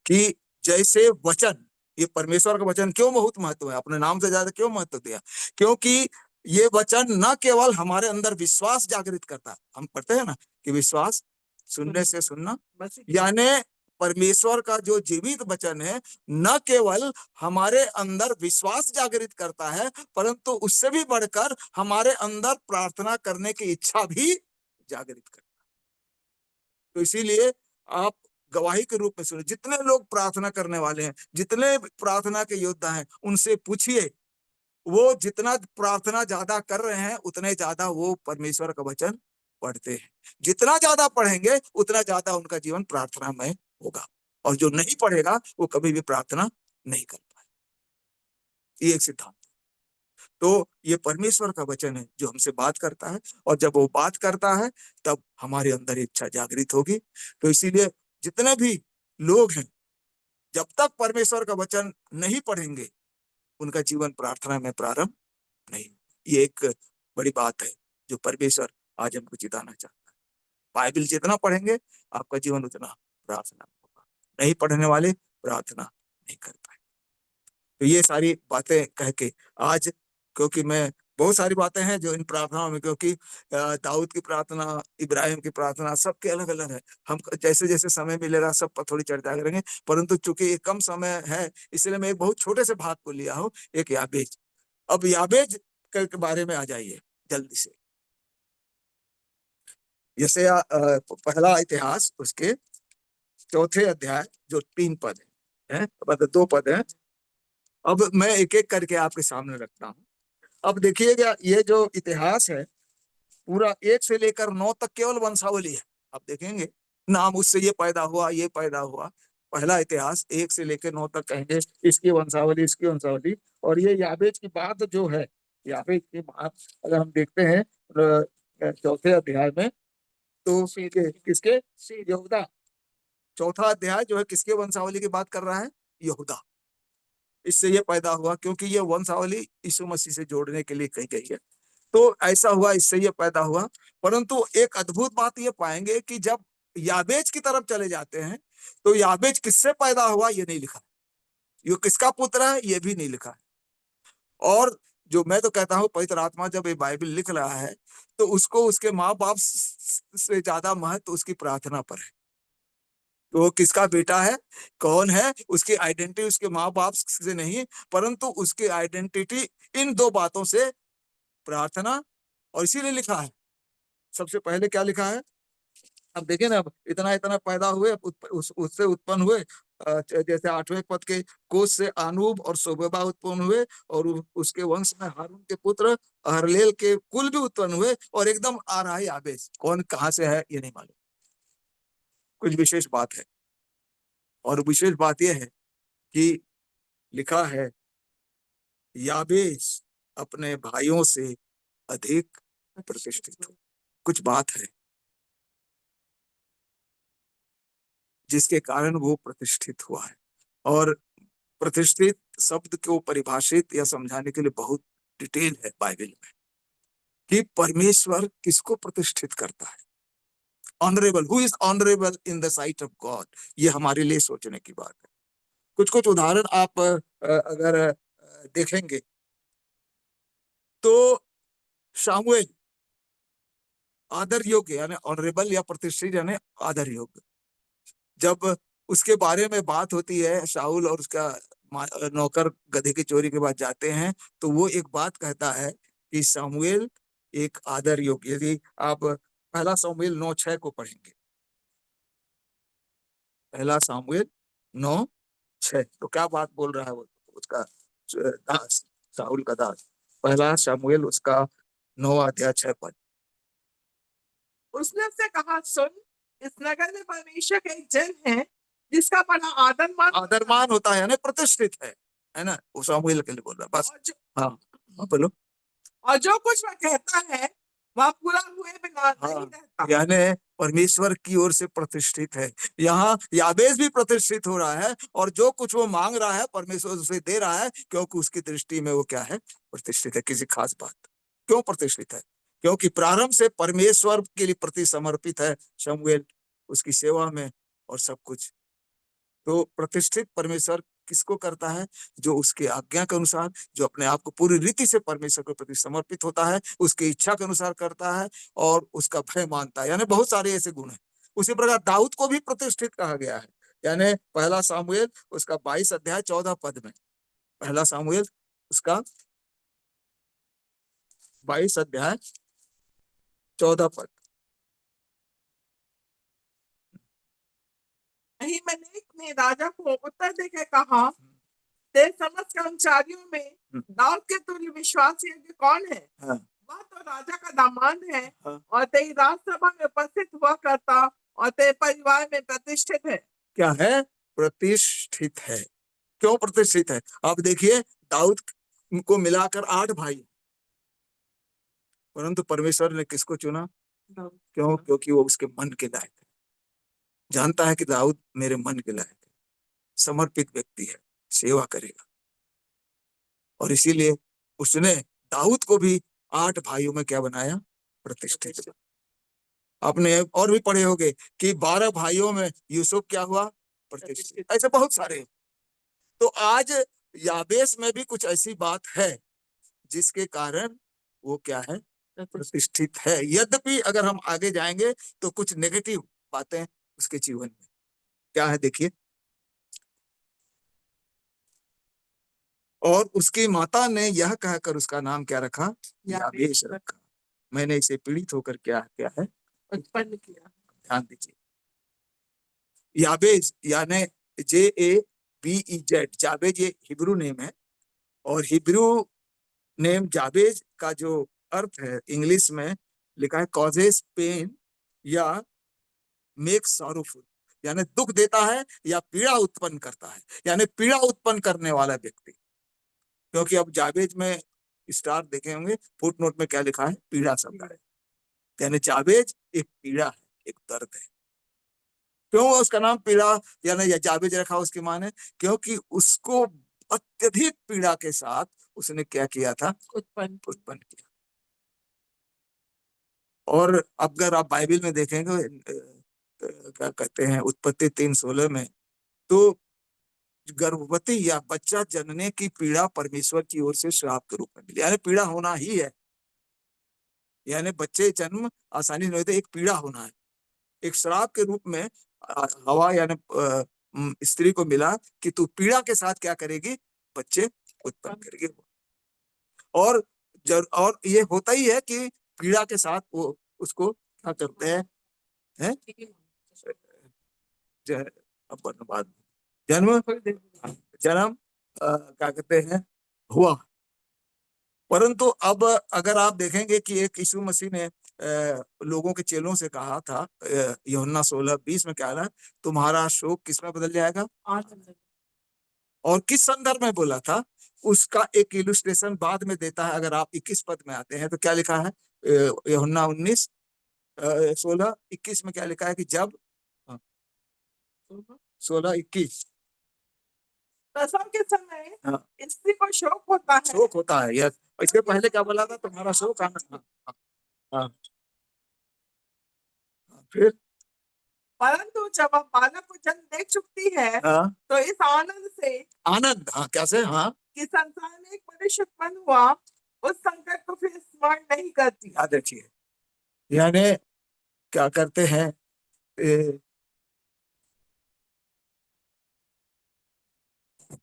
कि जैसे वचन, ये परमेश्वर का वचन क्यों बहुत महत्व है, अपने नाम से ज्यादा क्यों महत्व दिया? क्योंकि ये वचन न केवल हमारे अंदर विश्वास जागृत करता है, हम पढ़ते हैं ना कि विश्वास सुनने से सुनना, यानी परमेश्वर का जो जीवित वचन है न केवल हमारे अंदर विश्वास जागृत करता है, परंतु उससे भी बढ़कर हमारे अंदर प्रार्थना करने की इच्छा भी जागृत करता है। तो इसीलिए आप गवाही के रूप में सुने, जितने लोग प्रार्थना करने वाले हैं, जितने प्रार्थना के योद्धा हैं, उनसे पूछिए, वो जितना प्रार्थना ज्यादा कर रहे हैं उतने ज्यादा वो परमेश्वर का वचन पढ़ते हैं। जितना ज्यादा पढ़ेंगे उतना ज्यादा उनका जीवन प्रार्थना में होगा, और जो नहीं पढ़ेगा वो कभी भी प्रार्थना नहीं कर पाए। ये एक सिद्धांत। तो ये परमेश्वर का वचन है जो हमसे बात करता है, और जब वो बात करता है तब हमारे अंदर इच्छा जागृत होगी। तो इसीलिए जितने भी लोग हैं, जब तक परमेश्वर का वचन नहीं पढ़ेंगे उनका जीवन प्रार्थना में प्रारंभ नहीं। ये एक बड़ी बात है जो परमेश्वर आज हमको चिताना चाहता है। बाइबल जितना पढ़ेंगे आपका जीवन उतना प्रार्थना होगा। नहीं पढ़ने वाले प्रार्थना नहीं कर पाए। तो ये सारी बातें कह के आज, क्योंकि मैं बहुत सारी बातें हैं जो इन प्रार्थनाओं में, क्योंकि दाऊद की प्रार्थना, इब्राहिम की प्रार्थना सबके अलग अलग है। हम जैसे जैसे समय मिलेगा सब पर थोड़ी चर्चा करेंगे, परंतु चूंकि कम समय है इसलिए मैं एक बहुत छोटे से भाग को लिया हूँ, एक याबेज। अब याबेज के बारे में आ जाइए जल्दी से। जैसे पहला इतिहास उसके 4 अध्याय जो 3 पद है, मतलब 2 पद है। अब मैं एक एक करके आपके सामने रखता हूँ। अब देखिएगा ये जो इतिहास है पूरा 1 से लेकर 9 तक केवल वंशावली है। आप देखेंगे नाम, उससे ये पैदा हुआ, ये पैदा हुआ। पहला इतिहास 1 से लेकर 9 तक कहेंगे इसकी वंशावली, इसकी वंशावली। और ये याबेज की बात जो है, याबेज की बात अगर हम देखते हैं 4 अध्याय में, तो किसके, यहूदा। 4 अध्याय जो है किसके वंशावली की बात कर रहा है, यहूदा। इससे ये पैदा हुआ, क्योंकि ये वंशावली यीशु मसीह से जोड़ने के लिए कही गई है। तो ऐसा हुआ, इससे ये पैदा हुआ। परंतु एक अद्भुत बात ये पाएंगे कि जब याबेज की तरफ चले जाते हैं तो याबेज किससे पैदा हुआ ये नहीं लिखा, ये किसका पुत्र है ये भी नहीं लिखा। और जो मैं तो कहता हूँ पवित्र आत्मा जब ये बाइबल लिख रहा है तो उसको उसके माँ बाप से ज्यादा महत्व उसकी प्रार्थना पर है। तो वो किसका बेटा है, कौन है, उसकी आइडेंटिटी उसके माँ बाप से नहीं, परंतु उसकी आइडेंटिटी इन 2 बातों से, प्रार्थना, और इसीलिए लिखा है। सबसे पहले क्या लिखा है, अब देखिए ना, अब इतना इतना पैदा हुए, उससे उत्पन्न हुए। जैसे 8वें पद के कोष से अनूब और शोबा उत्पन्न हुए, और उसके वंश में हारून के पुत्र हरलेल के कुल भी उत्पन्न हुए, और एकदम आ रहा है याबेज। कौन कहाँ से है ये नहीं मालूम, कुछ विशेष बात है। और विशेष बात यह है कि लिखा है याबेज अपने भाइयों से अधिक प्रतिष्ठित हो। कुछ बात है जिसके कारण वो प्रतिष्ठित हुआ है। और प्रतिष्ठित शब्द को परिभाषित या समझाने के लिए बहुत डिटेल है बाइबल में कि परमेश्वर किसको प्रतिष्ठित करता है। Honourable, who is honourable in the site of God, ये हमारे लिए सोचने की बात है। कुछ कुछ उदाहरण आप अगर देखेंगे तो शामुएल आदर योग्य, यानी ऑनरेबल या प्रतिष्ठित यानी आदर योग्य। जब उसके बारे में बात होती है, शाऊल और उसका नौकर गधे की चोरी के बाद जाते हैं, तो वो एक बात कहता है कि शामुएल एक आदर योग्य। यदि आप पहला शामुएल 9:6 को पढ़ेंगे, पहला शामुएल 9:6, तो क्या बात बोल रहा है वो, उसका दास, शाऊल का दास। पहला शामुएल उसका 9 अध्याय 6 पद। उसने उससे कहा, सुन, इस नगर में परमेश्वर का एक जन है जिसका बड़ा आदरमान होता है, प्रतिष्ठित है ना। वो सामुएल के लिए बोल रहा है बस। हाँ बोलो। और जो कुछ वह कहता है वह पूरा हुए बिना नहीं रहता। यानी परमेश्वर की ओर से प्रतिष्ठित है। यहाँ याबेज भी प्रतिष्ठित हो रहा है, और जो कुछ वो मांग रहा है परमेश्वर उसे दे रहा है, क्योंकि उसकी दृष्टि में वो क्या है, प्रतिष्ठित है। किसी खास बात, क्यों प्रतिष्ठित है, क्योंकि प्रारंभ से परमेश्वर के लिए प्रति समर्पित है शमूएल, उसकी सेवा में और सब कुछ। तो प्रतिष्ठित परमेश्वर किसको करता है, जो उसके आज्ञा के अनुसार, जो अपने आप को पूरी रीति से परमेश्वर के प्रति समर्पित होता है, उसकी इच्छा के अनुसार करता है और उसका भय मानता है। यानी बहुत सारे ऐसे गुण हैं। उसी प्रकार दाऊद को भी प्रतिष्ठित कहा गया है। यानी पहला सामुएल उसका 22 अध्याय 14 पद में, पहला सामुएल उसका 22 अध्याय 14 पद। अहीमेलेक ने राजा को उत्तर देकर कहा, तेरे समस्त कर्मचारियों में दाऊद के तुल्य विश्वास योग्य कौन है? वह तो राजा का दामाद है और तेरी राजसभा में उपस्थित हुआ करता और तेरे परिवार में प्रतिष्ठित है। क्या है? प्रतिष्ठित है। क्यों प्रतिष्ठित है? आप देखिए, दाऊद को मिलाकर 8 भाई, परंतु परमेश्वर ने किसको चुना? क्यों? क्योंकि वो उसके मन के लायक है। जानता है कि दाऊद मेरे मन के लायक है, समर्पित व्यक्ति है, सेवा करेगा, और इसीलिए उसने दाऊद को भी 8 भाइयों में क्या बनाया? प्रतिष्ठित। आपने और भी पढ़े होंगे कि 12 भाइयों में यूसुफ क्या हुआ? प्रतिष्ठित, ऐसे बहुत सारे हैं। तो आज याबेस में भी कुछ ऐसी बात है जिसके कारण वो क्या है, प्रतिष्ठित है। यद्यपि अगर हम आगे जाएंगे तो कुछ नेगेटिव बातें उसके जीवन में क्या है, देखिए। और उसकी माता ने यह कहकर उसका नाम क्या रखा, याबेश रखा। मैंने इसे पीड़ित होकर क्या क्या है, उत्पन्न किया। ध्यान दीजिए, याबेज यानी JABEZ, जाबेज ये हिब्रू नेम है। और हिब्रू नेम जाबेज का जो अर्थ है इंग्लिश में लिखा है कॉजेस पेन या मेक सॉरोफुल, यानी दुख देता है या पीड़ा उत्पन्न करता है, यानी पीड़ा उत्पन्न करने वाला व्यक्ति। क्योंकि अब जाबेज में स्टार देखे होंगे, फुटनोट में क्या लिखा है, पीड़ा शब्द है। यानी जाबेज एक पीड़ा है, एक दर्द है। क्यों उसका नाम पीड़ा यानी जाबेज रखा उसकी माँ ने, क्योंकि उसको अत्यधिक पीड़ा के साथ उसने क्या किया था, उत्पन्न किया। और अगर आप बाइबल में देखेंगे क्या कहते हैं उत्पत्ति 3:16 में, तो गर्भवती या बच्चा जनने की पीड़ा परमेश्वर की ओर से श्राप के रूप में मिली, यानी पीड़ा होना ही है। यानी बच्चे जन्म आसानी से नहीं होते, एक पीड़ा होना है। एक श्राप के रूप में हवा यानी स्त्री को मिला कि तू पीड़ा के साथ क्या करेगी, बच्चे उत्पन्न करेगी। और ये होता ही है कि पीड़ा के साथ वो उसको क्या करते हैं, जन्म क्या कहते हैं हुआ। परंतु अब अगर आप देखेंगे कि एक यीशु मसीह ने लोगों के चेलों से कहा था यूहन्ना 16:20 में, क्या है, तुम्हारा शोक किस में बदल जाएगा, आनंद। और किस संदर्भ में बोला था, उसका एक इलस्ट्रेशन बाद में देता है। अगर आप 21 पद में आते हैं तो क्या लिखा है, यूहन्ना 16:21 में क्या लिखा है कि जब 16:21 प्रसव के समय स्त्री को शोक होता है, शोक होता है। यस, इसके पहले क्या बोला था, तुम्हारा शोक आनंद। हाँ, फिर परंतु जब वह बालक को जन्म दे चुकती है तो इस आनंद से, आनंद कैसे, कि संसार में एक मनुष्य उत्पन्न हुआ, उस संकट को फिर स्मरण नहीं करती। याद रखिए, यानी क्या करते हैं,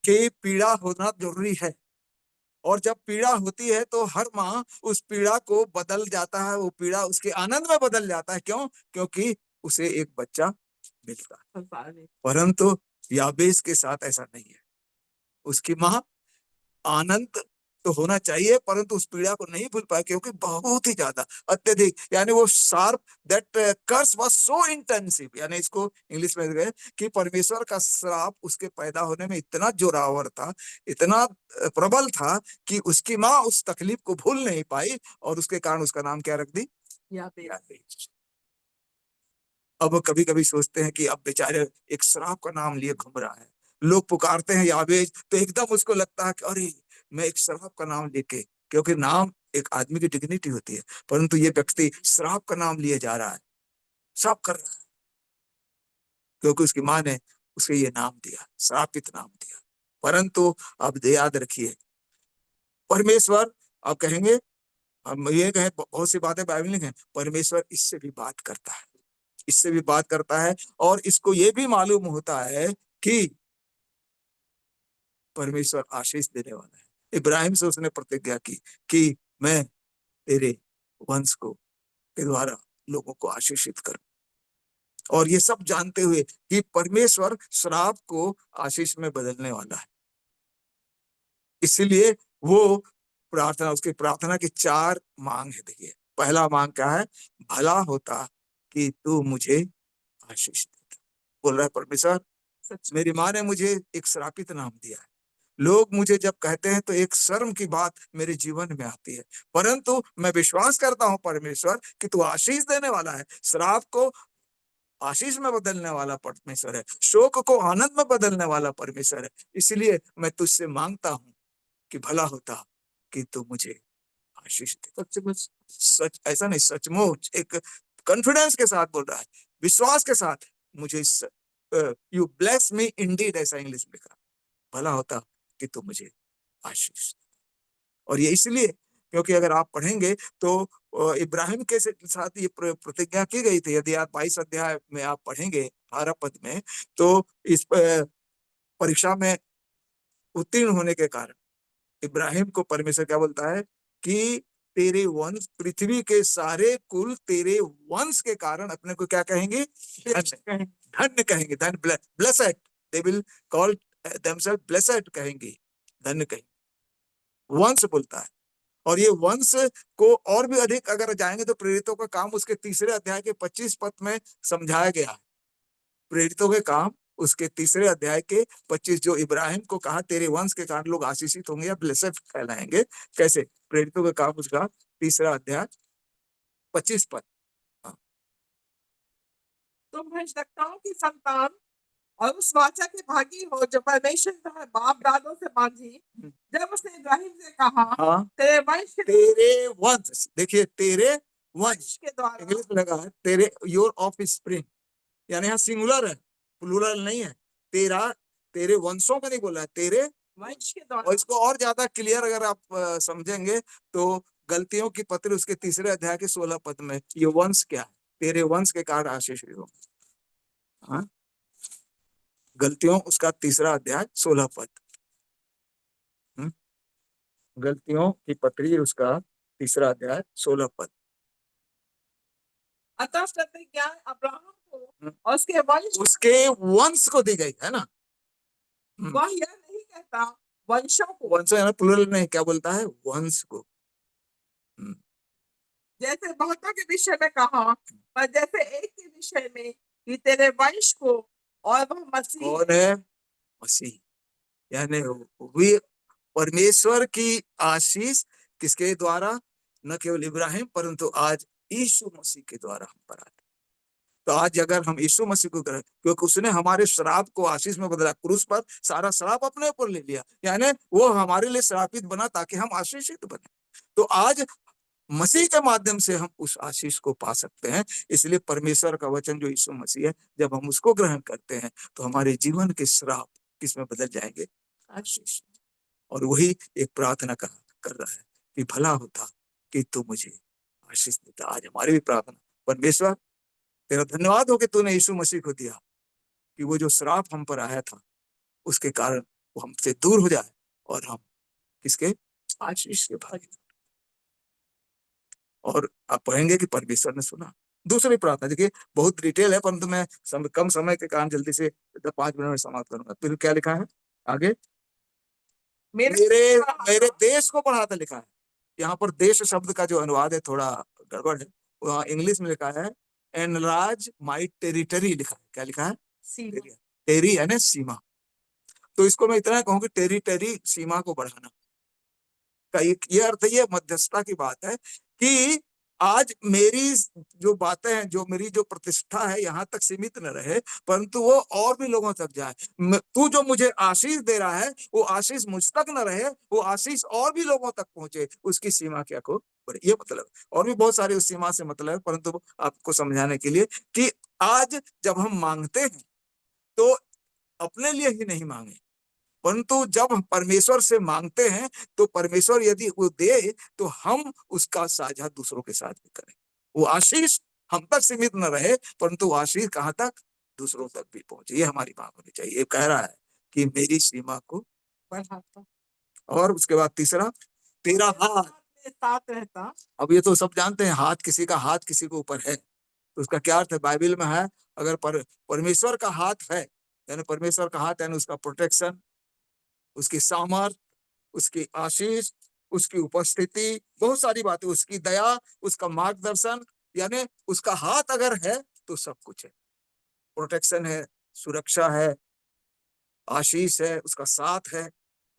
कि पीड़ा होना जरूरी है। और जब पीड़ा होती है तो हर माँ उस पीड़ा को बदल जाता है, वो पीड़ा उसके आनंद में बदल जाता है। क्यों, क्योंकि उसे एक बच्चा मिलता है। परंतु याबेस के साथ ऐसा नहीं है। उसकी माँ आनंद तो होना चाहिए परंतु उस पीड़ा को नहीं भूल पाए, क्योंकि बहुत ही ज्यादा अत्यधिक, यानी वो sharp, that curse was so intensive. यानी इसको इंग्लिश में गए कि परमेश्वर का श्राप उसके पैदा होने में इतना जोरावर था, इतना प्रबल था कि उसकी माँ उस तकलीफ को भूल नहीं पाई, और उसके कारण उसका नाम क्या रख दी, याबेस। अब कभी कभी सोचते हैं कि अब बेचारे एक श्राप का नाम लिए घूम रहा है, लोग पुकारते हैं याबेस, तो एकदम उसको लगता है कि अरे मैं एक श्राप का नाम लेके, क्योंकि नाम एक आदमी की डिग्निटी होती है, परंतु ये व्यक्ति श्राप का नाम लिए जा रहा है, श्राप कर रहा है, क्योंकि उसकी माँ ने उसे ये नाम दिया, श्रापित नाम दिया। परंतु अब याद रखिए, परमेश्वर, आप कहेंगे, हम ये कहें बहुत सी बातें बाइबल में हैं, परमेश्वर इससे भी बात करता है, इससे भी बात करता है। और इसको ये भी मालूम होता है कि परमेश्वर आशीष देने वाला है। इब्राहिम से उसने प्रतिज्ञा की कि मैं तेरे वंश को के द्वारा लोगों को आशीषित करूं। और ये सब जानते हुए कि परमेश्वर श्राप को आशीष में बदलने वाला है, इसलिए वो प्रार्थना, उसकी प्रार्थना की 4 मांग है। देखिए, पहला मांग क्या है, भला होता कि तू मुझे आशीष देता। बोल रहा है परमेश्वर, मेरी माँ ने मुझे एक श्रापित नाम दिया है, लोग मुझे जब कहते हैं तो एक शर्म की बात मेरे जीवन में आती है, परंतु मैं विश्वास करता हूं परमेश्वर कि तू आशीष देने वाला है, श्राप को आशीष में बदलने वाला परमेश्वर है, शोक को आनंद में बदलने वाला परमेश्वर है। इसलिए मैं तुझसे मांगता हूं कि भला होता कि तू मुझे आशीष दे। सचमुच, सच ऐसा नहीं, सचमुच एक कॉन्फिडेंस के साथ बोल रहा है, विश्वास के साथ, मुझे इस यू ब्लेस मी इंडीड, ऐसा इंग्लिश में लिखा, भला होता कि तू मुझे आशीष। और ये इसलिए क्योंकि अगर आप पढ़ेंगे तो इब्राहिम के साथ ये प्रतिज्ञा की गई थी। यदि आप 22 अध्याय में आप पढ़ेंगे 18 पद में, तो इस परीक्षा में उत्तीर्ण होने के कारण इब्राहिम को परमेश्वर क्या बोलता है कि तेरे वंश, पृथ्वी के सारे कुल तेरे वंश के कारण अपने को क्या कहेंगे? धन्य कहेंगे। धन्य, blessed, they will call themselves blessed कहेंगे, धन्य कहेंगे। वंश बोलता है। और ये वंश को और भी अधिक अगर जाएंगे तो प्रेरितों का काम उसके 3 अध्याय के 25 पद में समझाया गया है। प्रेरितों के काम उसके 3 अध्याय के 25, जो इब्राहिम को कहा तेरे वंश के कारण लोग आशीषित होंगे या ब्लेसेड कहलाएंगे, कैसे? प्रेरितों के काम उसका 3 अध्याय 25 पद। तुम भविष्यवक्ताओं की संतान और उस वाचा के भागी हो जो परमेश्वर ने बाप दादों से बांधी, जब उसने इब्राहिम से कहा तेरे वंश, देखिए तेरे वंश के द्वारा, इंग्लिश में लगा है तेरे, योर ऑफ स्प्रिंग, यानी यहाँ सिंगुलर है, प्लूरल नहीं है। तेरे वंशों का नहीं बोला है, तेरे वंश के द्वारा। और इसको और ज्यादा क्लियर अगर आप समझेंगे तो गलतियों की पत्र उसके 3 अध्याय के 16 पद में ये वंश क्या है? तेरे वंश के कारण आशीष हो। हाँ, गलतियों उसका 3 अध्याय 16 पद। गलतियों की पत्री उसका 3 अध्याय 16 पद। अतः प्रतिज्ञा अब्राहम को और उसके वंश को दी गई है ना। वह यह नहीं कहता वंशों को, वंशों यानी प्लूरल नहीं, क्या बोलता है? वंश को। जैसे बहुतों के विषय में कहा, पर जैसे एक के विषय में कि तेरे वंश को, और वह मसीह। कौन है? मसीह, यानी वे परमेश्वर की आशीष किसके द्वारा? न केवल इब्राहिम परंतु आज यीशु मसीह के द्वारा हम पर आते। तो आज अगर हम यीशु मसीह को ग्रहण, क्योंकि उसने हमारे श्राप को आशीष में बदला, क्रूस पर सारा श्राप अपने ऊपर ले लिया, यानी वो हमारे लिए श्रापित बना ताकि हम आशीषित बने। तो आज मसीह के माध्यम से हम उस आशीष को पा सकते हैं। इसलिए परमेश्वर का वचन जो यीशु मसीह है, जब हम उसको ग्रहण करते हैं तो हमारे जीवन के श्राप किसमें बदल जाएंगे? आशीष। और वही एक प्रार्थना कर रहा है कि भला होता कि तू मुझे आशीष देता। आज हमारी भी प्रार्थना, परमेश्वर तेरा धन्यवाद हो कि तूने यीशु मसीह को दिया कि वो जो श्राप हम पर आया था उसके कारण वो हमसे दूर हो जाए और हम किसके? आशीष के भागी। और आप पढ़ेंगे कि परमेश्वर ने सुना। दूसरी प्रार्थना देखिए बहुत डिटेल है, परंतु मैं कम समय के कारण जल्दी से 5 मिनट में समाप्त करूंगा। फिर क्या लिखा है आगे? मेरे देश को बढ़ाता लिखा है। यहाँ पर देश शब्द का जो अनुवाद है थोड़ा गड़बड़ है। वहाँ इंग्लिश में लिखा है एनलार्ज माय टेरिटरी लिखा है। क्या लिखा है? टेरी यानी सीमा। तो इसको मैं इतना कहूँ कि टेरिटरी, सीमा को बढ़ाना का ये अर्थ, ये मध्यस्थता की बात है कि आज मेरी जो बातें हैं, जो मेरी जो प्रतिष्ठा है यहाँ तक सीमित न रहे, परंतु वो और भी लोगों तक जाए। तू जो मुझे आशीष दे रहा है वो आशीष मुझ तक न रहे, वो आशीष और भी लोगों तक पहुंचे। उसकी सीमा क्या को बढ़े, ये मतलब। और भी बहुत सारी उस सीमा से मतलब है, परंतु आपको समझाने के लिए कि आज जब हम मांगते हैं तो अपने लिए ही नहीं मांगे, परंतु जब हम परमेश्वर से मांगते हैं तो परमेश्वर यदि वो दे तो हम उसका साझा दूसरों के साथ भी करें। वो आशीष हम तक सीमित न रहे, परंतु आशीष कहां तक? दूसरों तक भी पहुंचे। ये हमारी मांग होनी चाहिए। ये कह रहा है कि मेरी सीमा को बढ़ाता। और उसके बाद तीसरा, तेरा हाथ साथ रहता। अब ये तो सब जानते हैं, हाथ किसी का हाथ किसी के ऊपर है तो उसका क्या अर्थ है? बाइबल में है अगर परमेश्वर का हाथ है, यानी परमेश्वर का हाथ यानी उसका प्रोटेक्शन, उसकी सामर्थ, उसकी आशीष, उसकी उपस्थिति, बहुत सारी बातें, उसकी दया, उसका मार्गदर्शन, यानी उसका हाथ अगर है तो सब कुछ है। प्रोटेक्शन है, सुरक्षा है, आशीष है, उसका साथ है,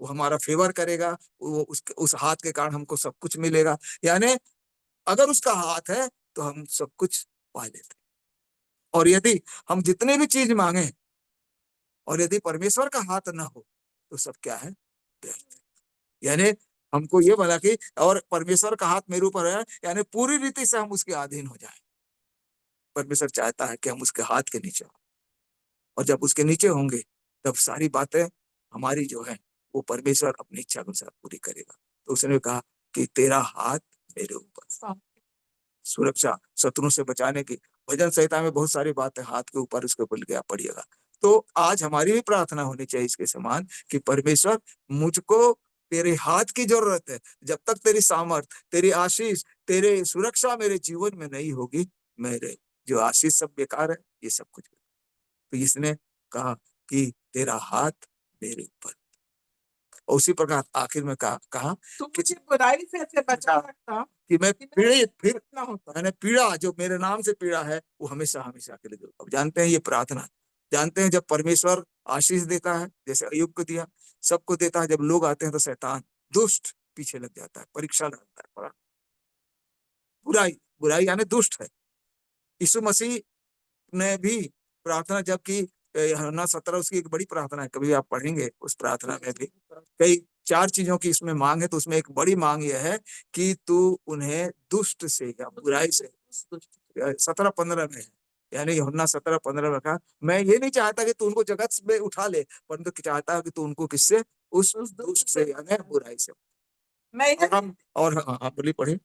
वो हमारा फेवर करेगा, वो उस हाथ के कारण हमको सब कुछ मिलेगा। यानी अगर उसका हाथ है तो हम सब कुछ पा लेते। और यदि हम जितने भी चीज मांगे और यदि परमेश्वर का हाथ ना हो तो सब क्या है? यानी हमको ये बोला कि और परमेश्वर का हाथ मेरे ऊपर है, यानी पूरी रीति से हम उसके अधीन हो जाएं। परमेश्वर चाहता है कि हम उसके हाथ के नीचे हो और जब उसके नीचे होंगे तब सारी बातें हमारी जो है वो परमेश्वर अपनी इच्छा के अनुसार पूरी करेगा। तो उसने कहा कि तेरा हाथ मेरे ऊपर, सुरक्षा, शत्रु से बचाने की। भजन संहिता में बहुत सारी बातें हाथ के ऊपर उसके बोल गया, पढ़िएगा। तो आज हमारी भी प्रार्थना होनी चाहिए इसके समान कि परमेश्वर मुझको तेरे हाथ की जरूरत है। जब तक तेरी सामर्थ, तेरी आशीष, तेरे सुरक्षा मेरे जीवन में नहीं होगी, मेरे जो आशीष सब बेकार है, ये सब कुछ। तो इसने कहा कि तेरा हाथ मेरे ऊपर। और उसी प्रकार आखिर में कहा तू मुझे बुराई से बचा रखता कि मैं पीड़ित फिर ना होता, मैंने पीड़ा जो मेरे नाम से पीड़ा है वो हमेशा हमेशा के लिए। अब जानते हैं ये प्रार्थना, जानते हैं जब परमेश्वर आशीष देता है जैसे अय्यूब को दिया, सबको देता है, जब लोग आते हैं तो शैतान दुष्ट पीछे लग जाता है, परीक्षा लगाता है। बुराई, बुराई यानी दुष्ट है। यीशु मसीह ने भी प्रार्थना जब की, यूहन्ना 17 उसकी एक बड़ी प्रार्थना है, कभी आप पढ़ेंगे उस प्रार्थना में भी कई 4 चीजों की इसमें मांग है। तो उसमें एक बड़ी मांग यह है कि तू उन्हें दुष्ट से या बुराई से, 17-15 में है, यानी यूहन्ना 17-15 में कहा, मैं ये नहीं चाहता कि तू उनको जगत में उठा ले, परंतु चाहता है कि तू उनको किससे, उस दुष्ट से यानी बुराई से। मैं और हाँ बोली पढ़े।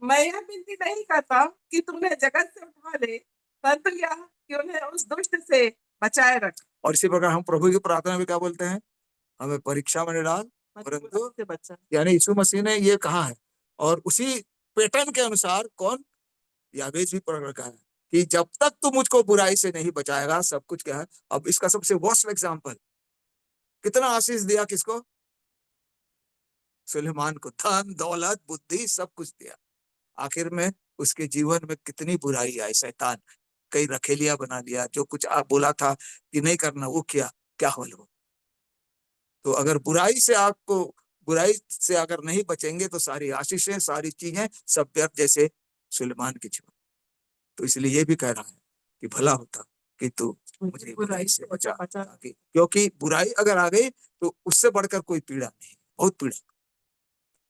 मैं यह विनती नहीं करता कि तुमने जगत से उठा ले, परंतु यह कि उन्हें उस दुष्ट से बचाए रख। और इसी प्रकार हम प्रभु की प्रार्थना में क्या बोलते हैं, हमें परीक्षा में डाल परंतु से बचा। यानी यीशु मसीह ने ये कहा है, और उसी पैटर्न के अनुसार कौन, याबेस भी पढ़ रखा है कि जब तक तू मुझको बुराई से नहीं बचाएगा सब कुछ क्या है। अब इसका सबसे वर्स्ट एग्जांपल, कितना आशीष दिया किसको, सुलेमान को, धन दौलत बुद्धि सब कुछ दिया, आखिर में उसके जीवन में कितनी बुराई आई। शैतान कई रखेलिया बना लिया, जो कुछ आप बोला था कि नहीं करना वो किया, क्या हो वो। तो अगर बुराई से अगर नहीं बचेंगे तो सारी आशीषें, सारी चीजें सब व्यर्थ, जैसे सुलेमान के जीवन। तो इसलिए ये भी कह रहा है कि भला होता कि तू मुझे बुराई से बचा, क्योंकि बुराई अगर आ गई तो उससे बढ़कर कोई पीड़ा नहीं, बहुत पीड़ा।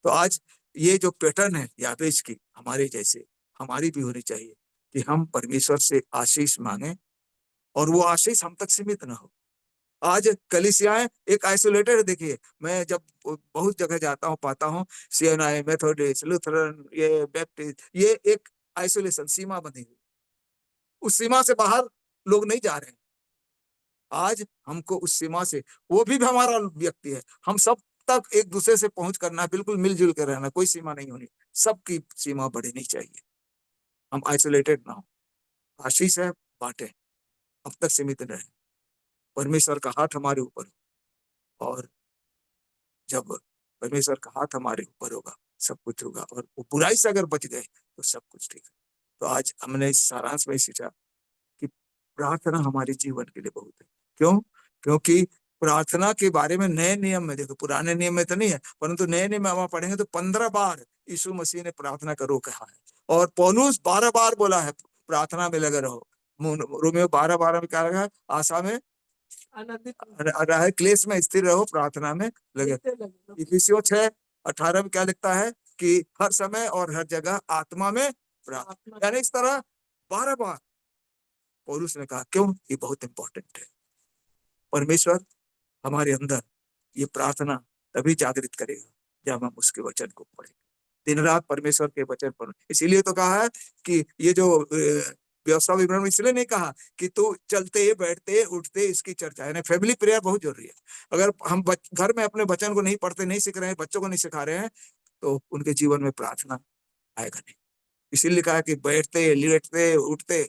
तो आज ये जो पैटर्न है याबेस की, हमारे जैसे हमारी भी होनी चाहिए कि हम परमेश्वर से आशीष मांगे और वो आशीष हम तक सीमित ना हो। आज कलीसियाएं एक आइसोलेटेड, देखिए मैं जब बहुत जगह जाता हूँ पाता हूँ सीएनआई, मेथोडिस्ट, लूथरन, ये बैप्टिस्ट, ये एक आइसोलेशन सीमा बनी हुई, उस सीमा से बाहर लोग नहीं जा रहे हैं। आज हमको उस सीमा से, वो भी हमारा व्यक्ति है, हम सब तक एक दूसरे से पहुंच करना, बिल्कुल मिलजुल कर रहना, कोई सीमा नहीं होनी, सबकी सीमा बढ़नी चाहिए, हम आइसोलेटेड ना हो। आशीष है बांटे, अब तक सीमित रहे, परमेश्वर का हाथ हमारे ऊपर, और जब परमेश्वर का हाथ हमारे ऊपर होगा सब कुछ होगा, और वो बुराई से अगर बच गए तो सब कुछ ठीक है। तो आज हमने इस सारांश में सीखा कि प्रार्थना हमारे जीवन के लिए बहुत है। क्यों? क्योंकि प्रार्थना के बारे में नए नियम में, देखो पुराने नियम में तो नहीं है, परंतु नए नियम में हम पढ़ेंगे तो 15 बार यीशु मसीह ने प्रार्थना करो कहा है, और पौलुस 12 बार बोला है प्रार्थना में लगे रहो। रोमियो 12 में क्या लगा है, आशा में रहे, क्लेश में स्थिर रहो, प्रार्थना में लगे। इफिसियों 6:18 में क्या लिखता है कि हर समय और हर जगह आत्मा में प्रार्थना, यानी इस तरह 12 बार पौलुस ने कहा। क्यों? ये बहुत इंपॉर्टेंट है। परमेश्वर हमारे अंदर ये प्रार्थना तभी जागृत करेगा जब हम उसके वचन को पढ़ेंगे, दिन रात परमेश्वर के वचन पढ़ें। इसीलिए तो कहा है कि ये जो व्यवस्था विवरण में इसलिए नहीं कहा कि तू चलते बैठते उठते इसकी चर्चा, यानी फैमिली प्रेयर बहुत जरूरी है। अगर हम घर में अपने वचन को नहीं पढ़ते, नहीं सीख रहे हैं, बच्चों को नहीं सिखा रहे हैं, तो उनके जीवन में प्रार्थना आएगा नहीं। इसीलिए लिखा है कि बैठते लेटते उठते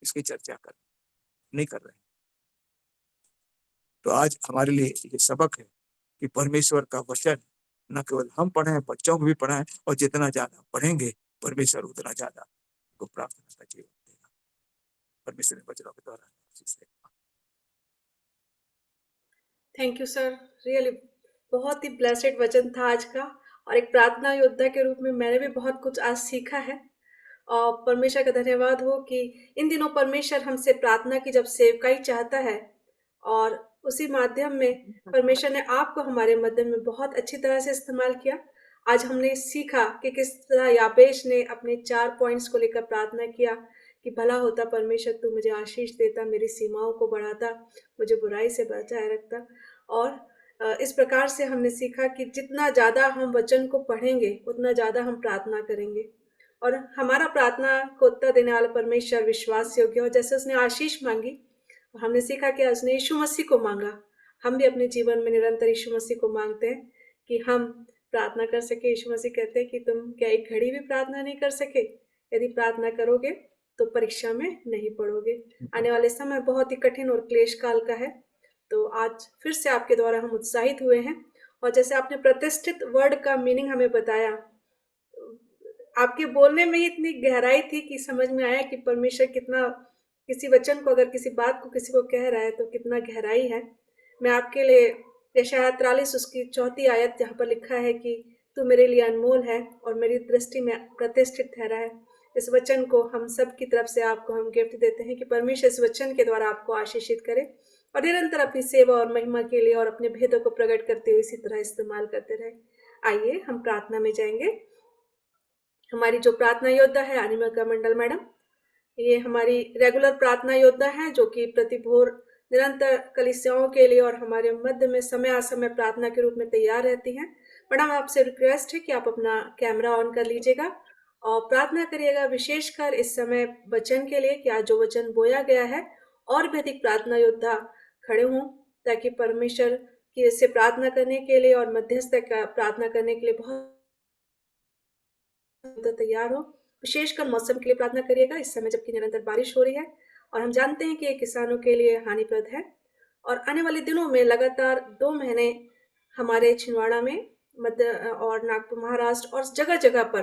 इसकी चर्चा कर, नहीं कर रहे। तो आज हमारे लिए ये सबक है कि परमेश्वर का वचन न केवल हम पढ़ें, बच्चों को भी पढ़ाएं, और जितना ज्यादा पढ़ेंगे परमेश्वर उतना ज्यादा को प्रार्थना का जीवन देगा। परमेश्वर ने वचनों के द्वारा थैंक यू सर, रियली बहुत ही ब्लेस्ड वचन था आज का, और एक प्रार्थना योद्धा के रूप में मैंने भी बहुत कुछ आज सीखा है। और परमेश्वर का धन्यवाद हो कि इन दिनों परमेश्वर हमसे प्रार्थना की जब सेवकाई चाहता है, और उसी माध्यम में परमेश्वर ने आपको हमारे मध्य में बहुत अच्छी तरह से इस्तेमाल किया। आज हमने सीखा कि किस तरह याबेश ने अपने 4 पॉइंट्स को लेकर प्रार्थना किया, कि भला होता परमेश्वर तू मुझे आशीष देता, मेरी सीमाओं को बढ़ाता, मुझे बुराई से बचाए रखता। और इस प्रकार से हमने सीखा कि जितना ज़्यादा हम वचन को पढ़ेंगे उतना ज़्यादा हम प्रार्थना करेंगे, और हमारा प्रार्थना को उत्तर देने वाला परमेश्वर विश्वास योग्य हो। जैसे उसने आशीष मांगी, हमने सीखा कि उसने यीशु मसीह को मांगा। हम भी अपने जीवन में निरंतर यीशु मसीह को मांगते हैं कि हम प्रार्थना कर सके। यीशु मसीह कहते हैं कि तुम क्या एक घड़ी भी प्रार्थना नहीं कर सके? यदि प्रार्थना करोगे तो परीक्षा में नहीं पड़ोगे। आने वाले समय बहुत ही कठिन और क्लेश काल का है। तो आज फिर से आपके द्वारा हम उत्साहित हुए हैं, और जैसे आपने प्रतिष्ठित वर्ड का मीनिंग हमें बताया, आपके बोलने में इतनी गहराई थी कि समझ में आया कि परमेश्वर कितना, किसी वचन को, अगर किसी बात को किसी को कह रहा है तो कितना गहराई है। मैं आपके लिए यशायाह 43 उसकी 4 आयत जहाँ पर लिखा है कि तू मेरे लिए अनमोल है और मेरी दृष्टि में प्रतिष्ठित ठहरा है, इस वचन को हम सब की तरफ से आपको हम गिफ्ट देते हैं कि परमेश्वर इस वचन के द्वारा आपको आशीषित करे और निरंतर अपनी सेवा और महिमा के लिए और अपने भेदों को प्रकट करते हुए इसी तरह इस्तेमाल करते रहे। आइए हम प्रार्थना में जाएंगे। हमारी जो प्रार्थना योद्धा है अनिमिका मंडल मैडम, ये हमारी रेगुलर प्रार्थना योद्धा हैं जो कि प्रतिभोर निरंतर कलीसियाओं के लिए और हमारे मध्य में समय असमय प्रार्थना के रूप में तैयार रहती हैं। मैडम, आपसे रिक्वेस्ट है कि आप अपना कैमरा ऑन कर लीजिएगा और प्रार्थना करिएगा, विशेषकर इस समय वचन के लिए कि आज जो वचन बोया गया है और भी अधिक प्रार्थना योद्धा खड़े हों ताकि परमेश्वर की इससे प्रार्थना करने के लिए और मध्यस्थ का प्रार्थना करने के लिए बहुत तैयार हो। विशेषकर मौसम के लिए प्रार्थना करिएगा इस समय जबकि निरंतर बारिश हो रही है और हम जानते हैं कि ये किसानों के लिए हानिप्रद है। और आने वाले दिनों में लगातार 2 महीने हमारे छिंदवाड़ा में मध्य और नागपुर महाराष्ट्र और जगह जगह पर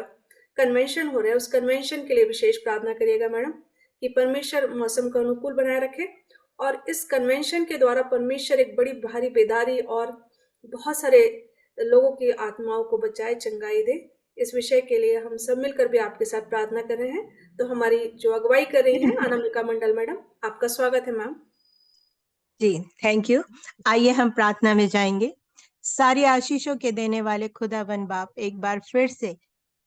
कन्वेंशन हो रहे हैं। उस कन्वेंशन के लिए विशेष प्रार्थना करिएगा मैडम कि परमेश्वर मौसम को अनुकूल बनाए रखे और इस कन्वेंशन के द्वारा परमेश्वर एक बड़ी भारी बेदारी और बहुत सारे लोगों की आत्माओं को बचाए, चंगाई दे। इस विषय के लिए हम सब मिलकर भी आपके साथ प्रार्थना कर रहे हैं। तो हमारी जो अगुवाई कर रही हैं अनामिका मंडल मैडम, आपका स्वागत है मैम। Ji, thank you. आइए हम प्रार्थना में जाएंगे। सारी आशीषों के देने वाले खुदावन बाप, एक बार फिर से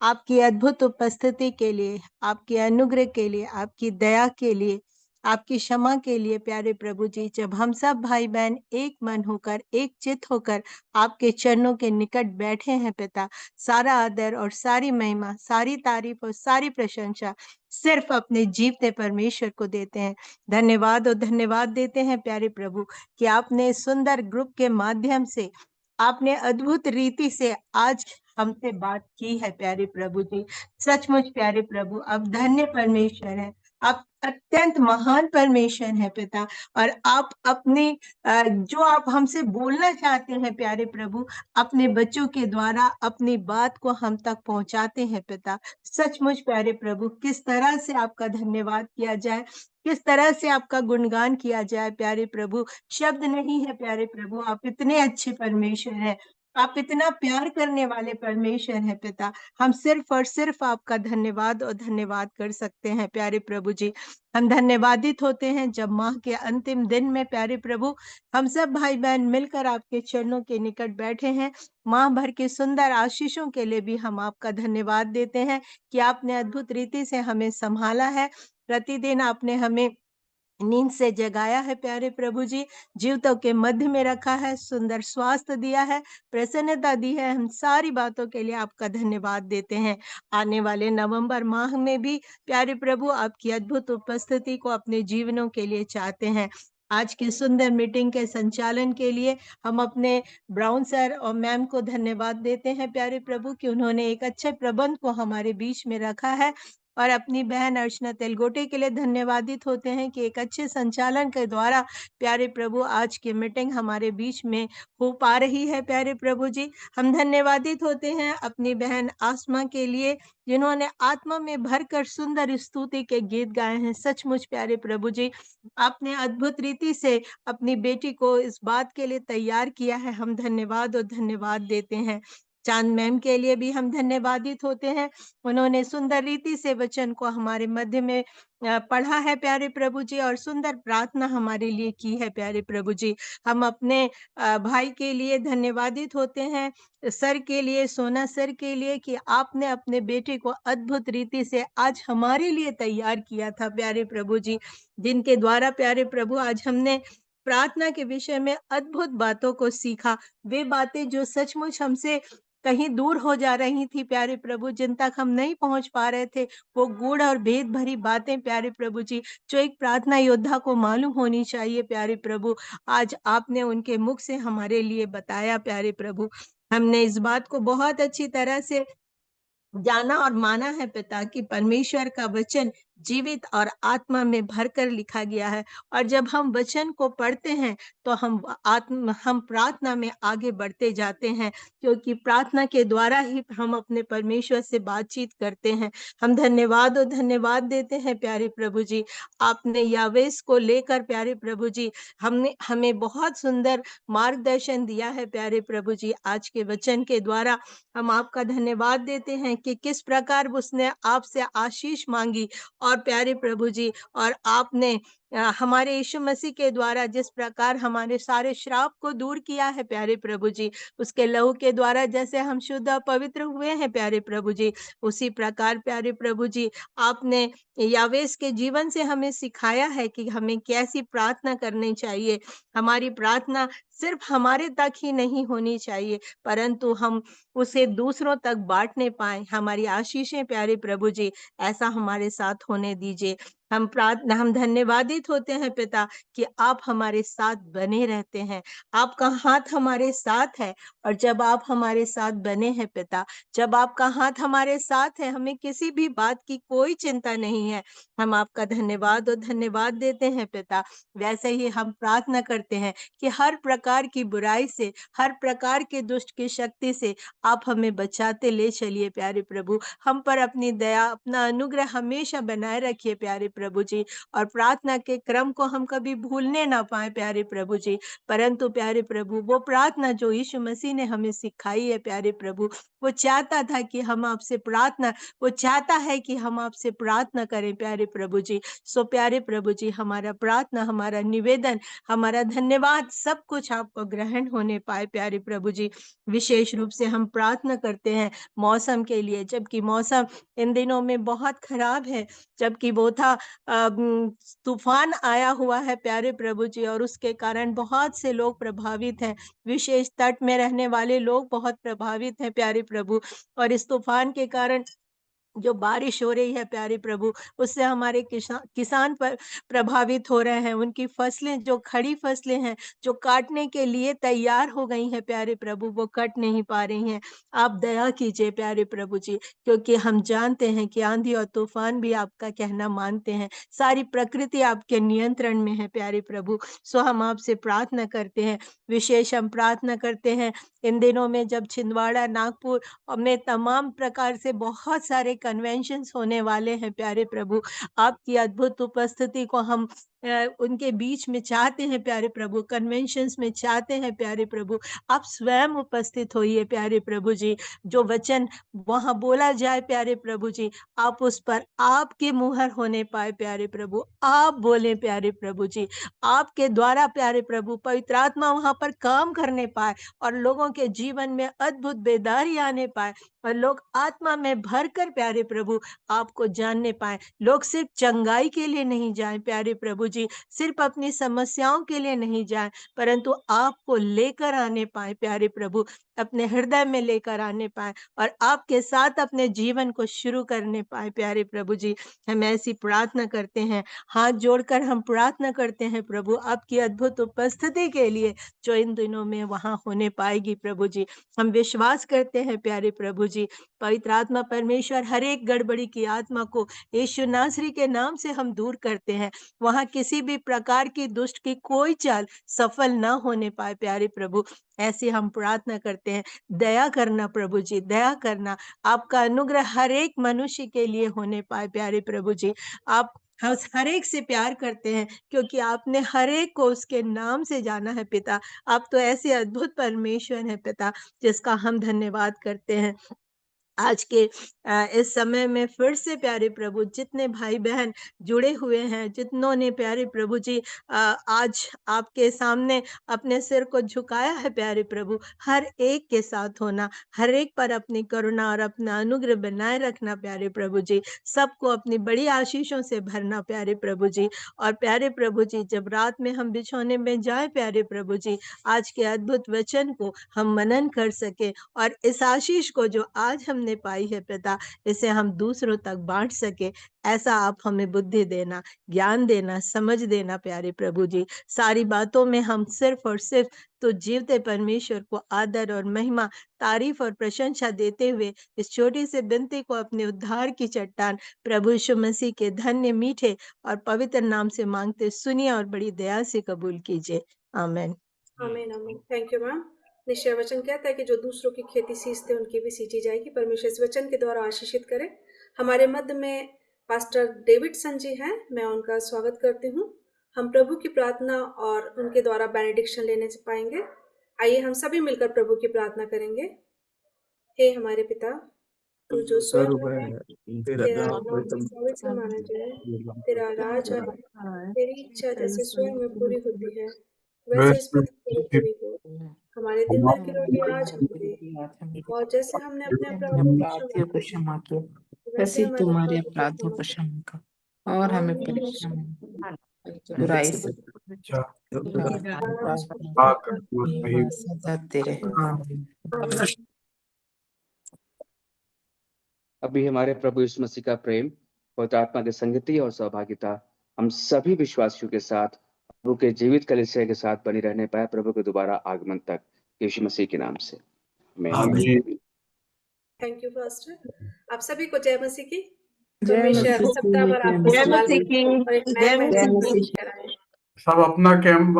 आपकी अद्भुत उपस्थिति के लिए, आपके अनुग्रह के लिए, आपकी दया के लिए, आपकी क्षमा के लिए प्यारे प्रभु जी, जब हम सब भाई बहन एक मन होकर, एक चित होकर आपके चरणों के निकट बैठे हैं पिता, सारा आदर और सारी महिमा, सारी तारीफ और सारी प्रशंसा सिर्फ अपने जीवते परमेश्वर को देते हैं। धन्यवाद और धन्यवाद देते हैं प्यारे प्रभु कि आपने इस सुंदर ग्रुप के माध्यम से आपने अद्भुत रीति से आज हमसे बात की है प्यारे प्रभु जी। सचमुच प्यारे प्रभु, अब धन्य परमेश्वर है, आप अत्यंत महान परमेश्वर है पिता, और आप अपने जो आप हमसे बोलना चाहते हैं प्यारे प्रभु, अपने बच्चों के द्वारा अपनी बात को हम तक पहुंचाते हैं पिता। सचमुच प्यारे प्रभु, किस तरह से आपका धन्यवाद किया जाए, किस तरह से आपका गुणगान किया जाए प्यारे प्रभु, शब्द नहीं है प्यारे प्रभु। आप इतने अच्छे परमेश्वर हैं, आप इतना प्यार करने वाले परमेश्वर हैं पिता। हम सिर्फ और सिर्फ आपका धन्यवाद और धन्यवाद कर सकते हैं प्यारे प्रभु जी। हम धन्यवादित होते हैं जब माह के अंतिम दिन में प्यारे प्रभु हम सब भाई बहन मिलकर आपके चरणों के निकट बैठे हैं। माह भर के सुंदर आशीषों के लिए भी हम आपका धन्यवाद देते हैं कि आपने अद्भुत रीति से हमें संभाला है। प्रतिदिन आपने हमें नींद से जगाया है प्यारे प्रभु जी, जीवतों के मध्य में रखा है, सुंदर स्वास्थ्य दिया है, प्रसन्नता दी है। हम सारी बातों के लिए आपका धन्यवाद देते हैं। आने वाले नवंबर माह में भी प्यारे प्रभु आपकी अद्भुत उपस्थिति को अपने जीवनों के लिए चाहते हैं। आज के सुंदर मीटिंग के संचालन के लिए हम अपने ब्राउन सर और मैम को धन्यवाद देते हैं प्यारे प्रभु कि उन्होंने एक अच्छे प्रबंध को हमारे बीच में रखा है, और अपनी बहन अर्चना तेलगोटे के लिए धन्यवादित होते हैं कि एक अच्छे संचालन के द्वारा प्यारे प्रभु आज की मीटिंग हमारे बीच में हो पा रही है प्यारे प्रभु जी। हम धन्यवादित होते हैं अपनी बहन आसमा के लिए जिन्होंने आत्मा में भरकर सुंदर स्तुति के गीत गाए हैं। सचमुच प्यारे प्रभु जी, आपने अद्भुत रीति से अपनी बेटी को इस बात के लिए तैयार किया है। हम धन्यवाद और धन्यवाद देते हैं। चांद मैम के लिए भी हम धन्यवादित होते हैं। उन्होंने सुंदर रीति से वचन को हमारे मध्य में पढ़ा है प्यारे प्रभु जी, और सुंदर प्रार्थना हमारे लिए की है प्यारे प्रभु जी। हम अपने भाई के लिए धन्यवादित होते हैं, सर के लिए, सोना सर के लिए, कि आपने अपने बेटे को अद्भुत रीति से आज हमारे लिए तैयार किया था प्यारे प्रभु जी, जिनके द्वारा प्यारे प्रभु आज हमने प्रार्थना के विषय में अद्भुत बातों को सीखा। वे बातें जो सचमुच हमसे कहीं दूर हो जा रही थी प्यारे प्रभु, जिन तक हम नहीं पहुंच पा रहे थे, वो गूढ़ और भेद भरी बातें प्यारे प्रभु जी, जो एक प्रार्थना योद्धा को मालूम होनी चाहिए प्यारे प्रभु, आज आपने उनके मुख से हमारे लिए बताया प्यारे प्रभु। हमने इस बात को बहुत अच्छी तरह से जाना और माना है पिता, कि परमेश्वर का वचन जीवित और आत्मा में भरकर लिखा गया है, और जब हम वचन को पढ़ते हैं तो हम प्रार्थना में आगे बढ़ते जाते हैं, क्योंकि प्रार्थना के द्वारा ही हम अपने परमेश्वर से बातचीत करते हैं। हम धन्यवाद और धन्यवाद देते हैं प्यारे प्रभु जी, आपने यावेस को लेकर प्यारे प्रभु जी हमें बहुत सुंदर मार्गदर्शन दिया है प्यारे प्रभु जी। आज के वचन के द्वारा हम आपका धन्यवाद देते हैं कि किस प्रकार उसने आपसे आशीष मांगी, और प्यारे प्रभु जी, और आपने हमारे यीशु मसीह के द्वारा जिस प्रकार हमारे सारे श्राप को दूर किया है प्यारे प्रभु जी, उसके लहू के द्वारा जैसे हम शुद्ध और पवित्र हुए हैं प्यारे प्रभु जी, उसी प्रकार प्यारे प्रभु जी आपने यावेस के जीवन से हमें सिखाया है कि हमें कैसी प्रार्थना करनी चाहिए। हमारी प्रार्थना सिर्फ हमारे तक ही नहीं होनी चाहिए, परंतु हम उसे दूसरों तक बांटने पाए। हमारी आशीषें प्यारे प्रभु जी ऐसा हमारे साथ होने दीजिए। हम धन्यवादित होते हैं पिता, कि आप हमारे साथ बने रहते हैं, आपका हाथ हमारे साथ है, और जब आप हमारे साथ बने हैं पिता, जब आपका हाथ हमारे साथ है, हमें किसी भी बात की कोई चिंता नहीं है। हम आपका धन्यवाद और धन्यवाद देते हैं पिता। वैसे ही हम प्रार्थना करते हैं कि हर प्रकार की बुराई से, हर प्रकार के दुष्ट की शक्ति से आप हमें बचाते ले चलिए प्यारे प्रभु। हम पर अपनी दया, अपना अनुग्रह हमेशा बनाए रखिए प्यारे प्रभु जी, और प्रार्थना के क्रम को हम कभी भूलने ना पाए प्यारे प्रभु जी। परंतु प्यारे प्रभु, वो प्रार्थना जो यीशु मसीह ने हमें सिखाई है प्यारे प्रभु, वो चाहता था कि हम आपसे प्रार्थना, वो चाहता है कि हम आपसे प्रार्थना करें प्यारे प्रभु जी। सो प्यारे प्रभु जी, हमारा प्रार्थना, हमारा निवेदन, हमारा धन्यवाद, सब कुछ आपको ग्रहण होने पाए प्यारे प्रभु जी। विशेष रूप से हम प्रार्थना करते हैं मौसम के लिए, जबकि मौसम इन दिनों में बहुत खराब है, जबकि वो था तूफान आया हुआ है प्यारे प्रभु जी, और उसके कारण बहुत से लोग प्रभावित हैं। विशेष तट में रहने वाले लोग बहुत प्रभावित हैं प्यारे प्रभु, और इस तूफान के कारण जो बारिश हो रही है प्यारे प्रभु, उससे हमारे किसान पर प्रभावित हो रहे हैं। उनकी फसलें, जो खड़ी फसलें हैं, जो काटने के लिए तैयार हो गई हैं प्यारे प्रभु, वो कट नहीं पा रही हैं। आप दया कीजिए प्यारे प्रभु जी, क्योंकि हम जानते हैं कि आंधी और तूफान भी आपका कहना मानते हैं। सारी प्रकृति आपके नियंत्रण में है प्यारे प्रभु। सो हम आपसे प्रार्थना करते हैं, विशेष हम प्रार्थना करते हैं इन दिनों में, जब छिंदवाड़ा, नागपुर में तमाम प्रकार से बहुत सारे कन्वेंशंस होने वाले हैं प्यारे प्रभु। आपकी अद्भुत उपस्थिति को हम उनके बीच में चाहते हैं प्यारे प्रभु, कन्वेंशंस में चाहते हैं प्यारे प्रभु। आप स्वयं उपस्थित होइए प्यारे प्रभु जी। जो वचन वहां बोला जाए प्यारे प्रभु जी, आप उस पर आपके मुहर होने पाए प्यारे प्रभु। आप बोले प्यारे प्रभु जी, आपके द्वारा प्यारे प्रभु पवित्र आत्मा वहां पर काम करने पाए, और लोगों के जीवन में अद्भुत बेदारी आने पाए, और लोग आत्मा में भरकर प्यारे प्रभु आपको जानने पाए। लोग सिर्फ चंगाई के लिए नहीं जाए प्यारे प्रभु जी, सिर्फ अपनी समस्याओं के लिए नहीं जाए, परंतु आपको लेकर आने पाए प्यारे प्रभु, अपने हृदय में लेकर आने पाए, और आपके साथ अपने जीवन को शुरू करने पाए प्यारे प्रभु जी। हम ऐसी प्रार्थना करते हैं, हाथ जोड़कर हम प्रार्थना करते हैं प्रभु, आपकी अद्भुत उपस्थिति के लिए, जो इन दिनों में वहां होने पाएगी प्रभु जी। हम विश्वास करते हैं प्यारे प्रभु जी, पवित्र आत्मा परमेश्वर हर एक गड़बड़ी की आत्मा को यीशु नासरी के नाम से हम दूर करते हैं। वहां किसी भी प्रकार की दुष्ट की कोई चाल सफल ना होने पाए प्यारे प्रभु। ऐसे हम प्रार्थना करते हैं, दया करना प्रभु जी, दया करना, आपका अनुग्रह हर एक मनुष्य के लिए होने पाए प्यारे प्रभु जी। आप हम हर एक से प्यार करते हैं क्योंकि आपने हर एक को उसके नाम से जाना है पिता। आप तो ऐसे अद्भुत परमेश्वर हैं पिता, जिसका हम धन्यवाद करते हैं। आज के इस समय में फिर से प्यारे प्रभु जितने भाई-बहन जुड़े हुए हैं, जितनों ने प्यारे प्रभु जी आज आपके सामने अपने सिर को झुकाया है प्यारे प्रभु, हर एक के साथ होना, हर एक पर अपनी करुणा और अपना अनुग्रह बनाए रखना प्यारे प्रभु जी, सबको अपनी बड़ी आशीषों से भरना प्यारे प्रभु जी। और प्यारे प्रभु जी, जब रात में हम बिछौने में जाएँ प्यारे प्रभु जी, आज के अद्भुत वचन को हम मनन कर सकें और इस आशीष को जो आज हमने पाई है पिता, इसे हम दूसरों तक बांट सके, ऐसा आप हमें बुद्धि देना, ज्ञान देना, समझ देना प्यारे प्रभु जी। सारी बातों में हम सिर्फ और सिर्फ तो जीवते परमेश्वर को आदर और महिमा, तारीफ और प्रशंसा देते हुए इस छोटी सी विनती को अपने उद्धार की चट्टान प्रभु यीशु मसीह के धन्य मीठे और पवित्र नाम से मांगते सुनिए और बड़ी दया से कबूल कीजिए। आमीन। आमीन आमीन। Thank you ma'am. निश्चय वचन कहता है कि जो दूसरों की खेती सींचते उनकी भी सींची जाएगी। परमेश्वर इस वचन के द्वारा आशीषित करे। हमारे मध्य में पास्टर डेविडसन जी हैं, मैं उनका स्वागत करती हूँ। हम प्रभु की प्रार्थना और उनके द्वारा बेनेडिक्शन लेने से पाएंगे। आइए हम सभी मिलकर प्रभु की प्रार्थना करेंगे। हे हमारे पिता, तू जो स्वर्ग में है, तेरा नाम पवित्र माना जाए, तेरा राज आए, तेरी इच्छा जैसे स्वर्ग में पूरी होती है वैसे इस पृथ्वी पर पूरी हो। हमारे दिन भर की रोटी आज हमें दे, और जैसे हमने अपने अपराधियों को क्षमा किया वैसे तुम्हारे अपराधों को क्षमा कर और हमें परीक्षा में बुराई से सदा तेरे। अभी हमारे प्रभु यीशु मसीह का प्रेम, पवित्र आत्मा की संगति और सहभागिता हम सभी विश्वासियों के साथ प्रभु के जीवित कलीसिया के साथ बनी रहने पाए प्रभु के दोबारा आगमन तक, यीशु मसीह के नाम से आमीन। Thank you pastor. आप सभी को जय मसीह की। जय परमेश्वर सप्ताह भर आपको जय संभाल मसीह की, और एक नए जय महीने मसीह में की। कराए। सब अपना कैंप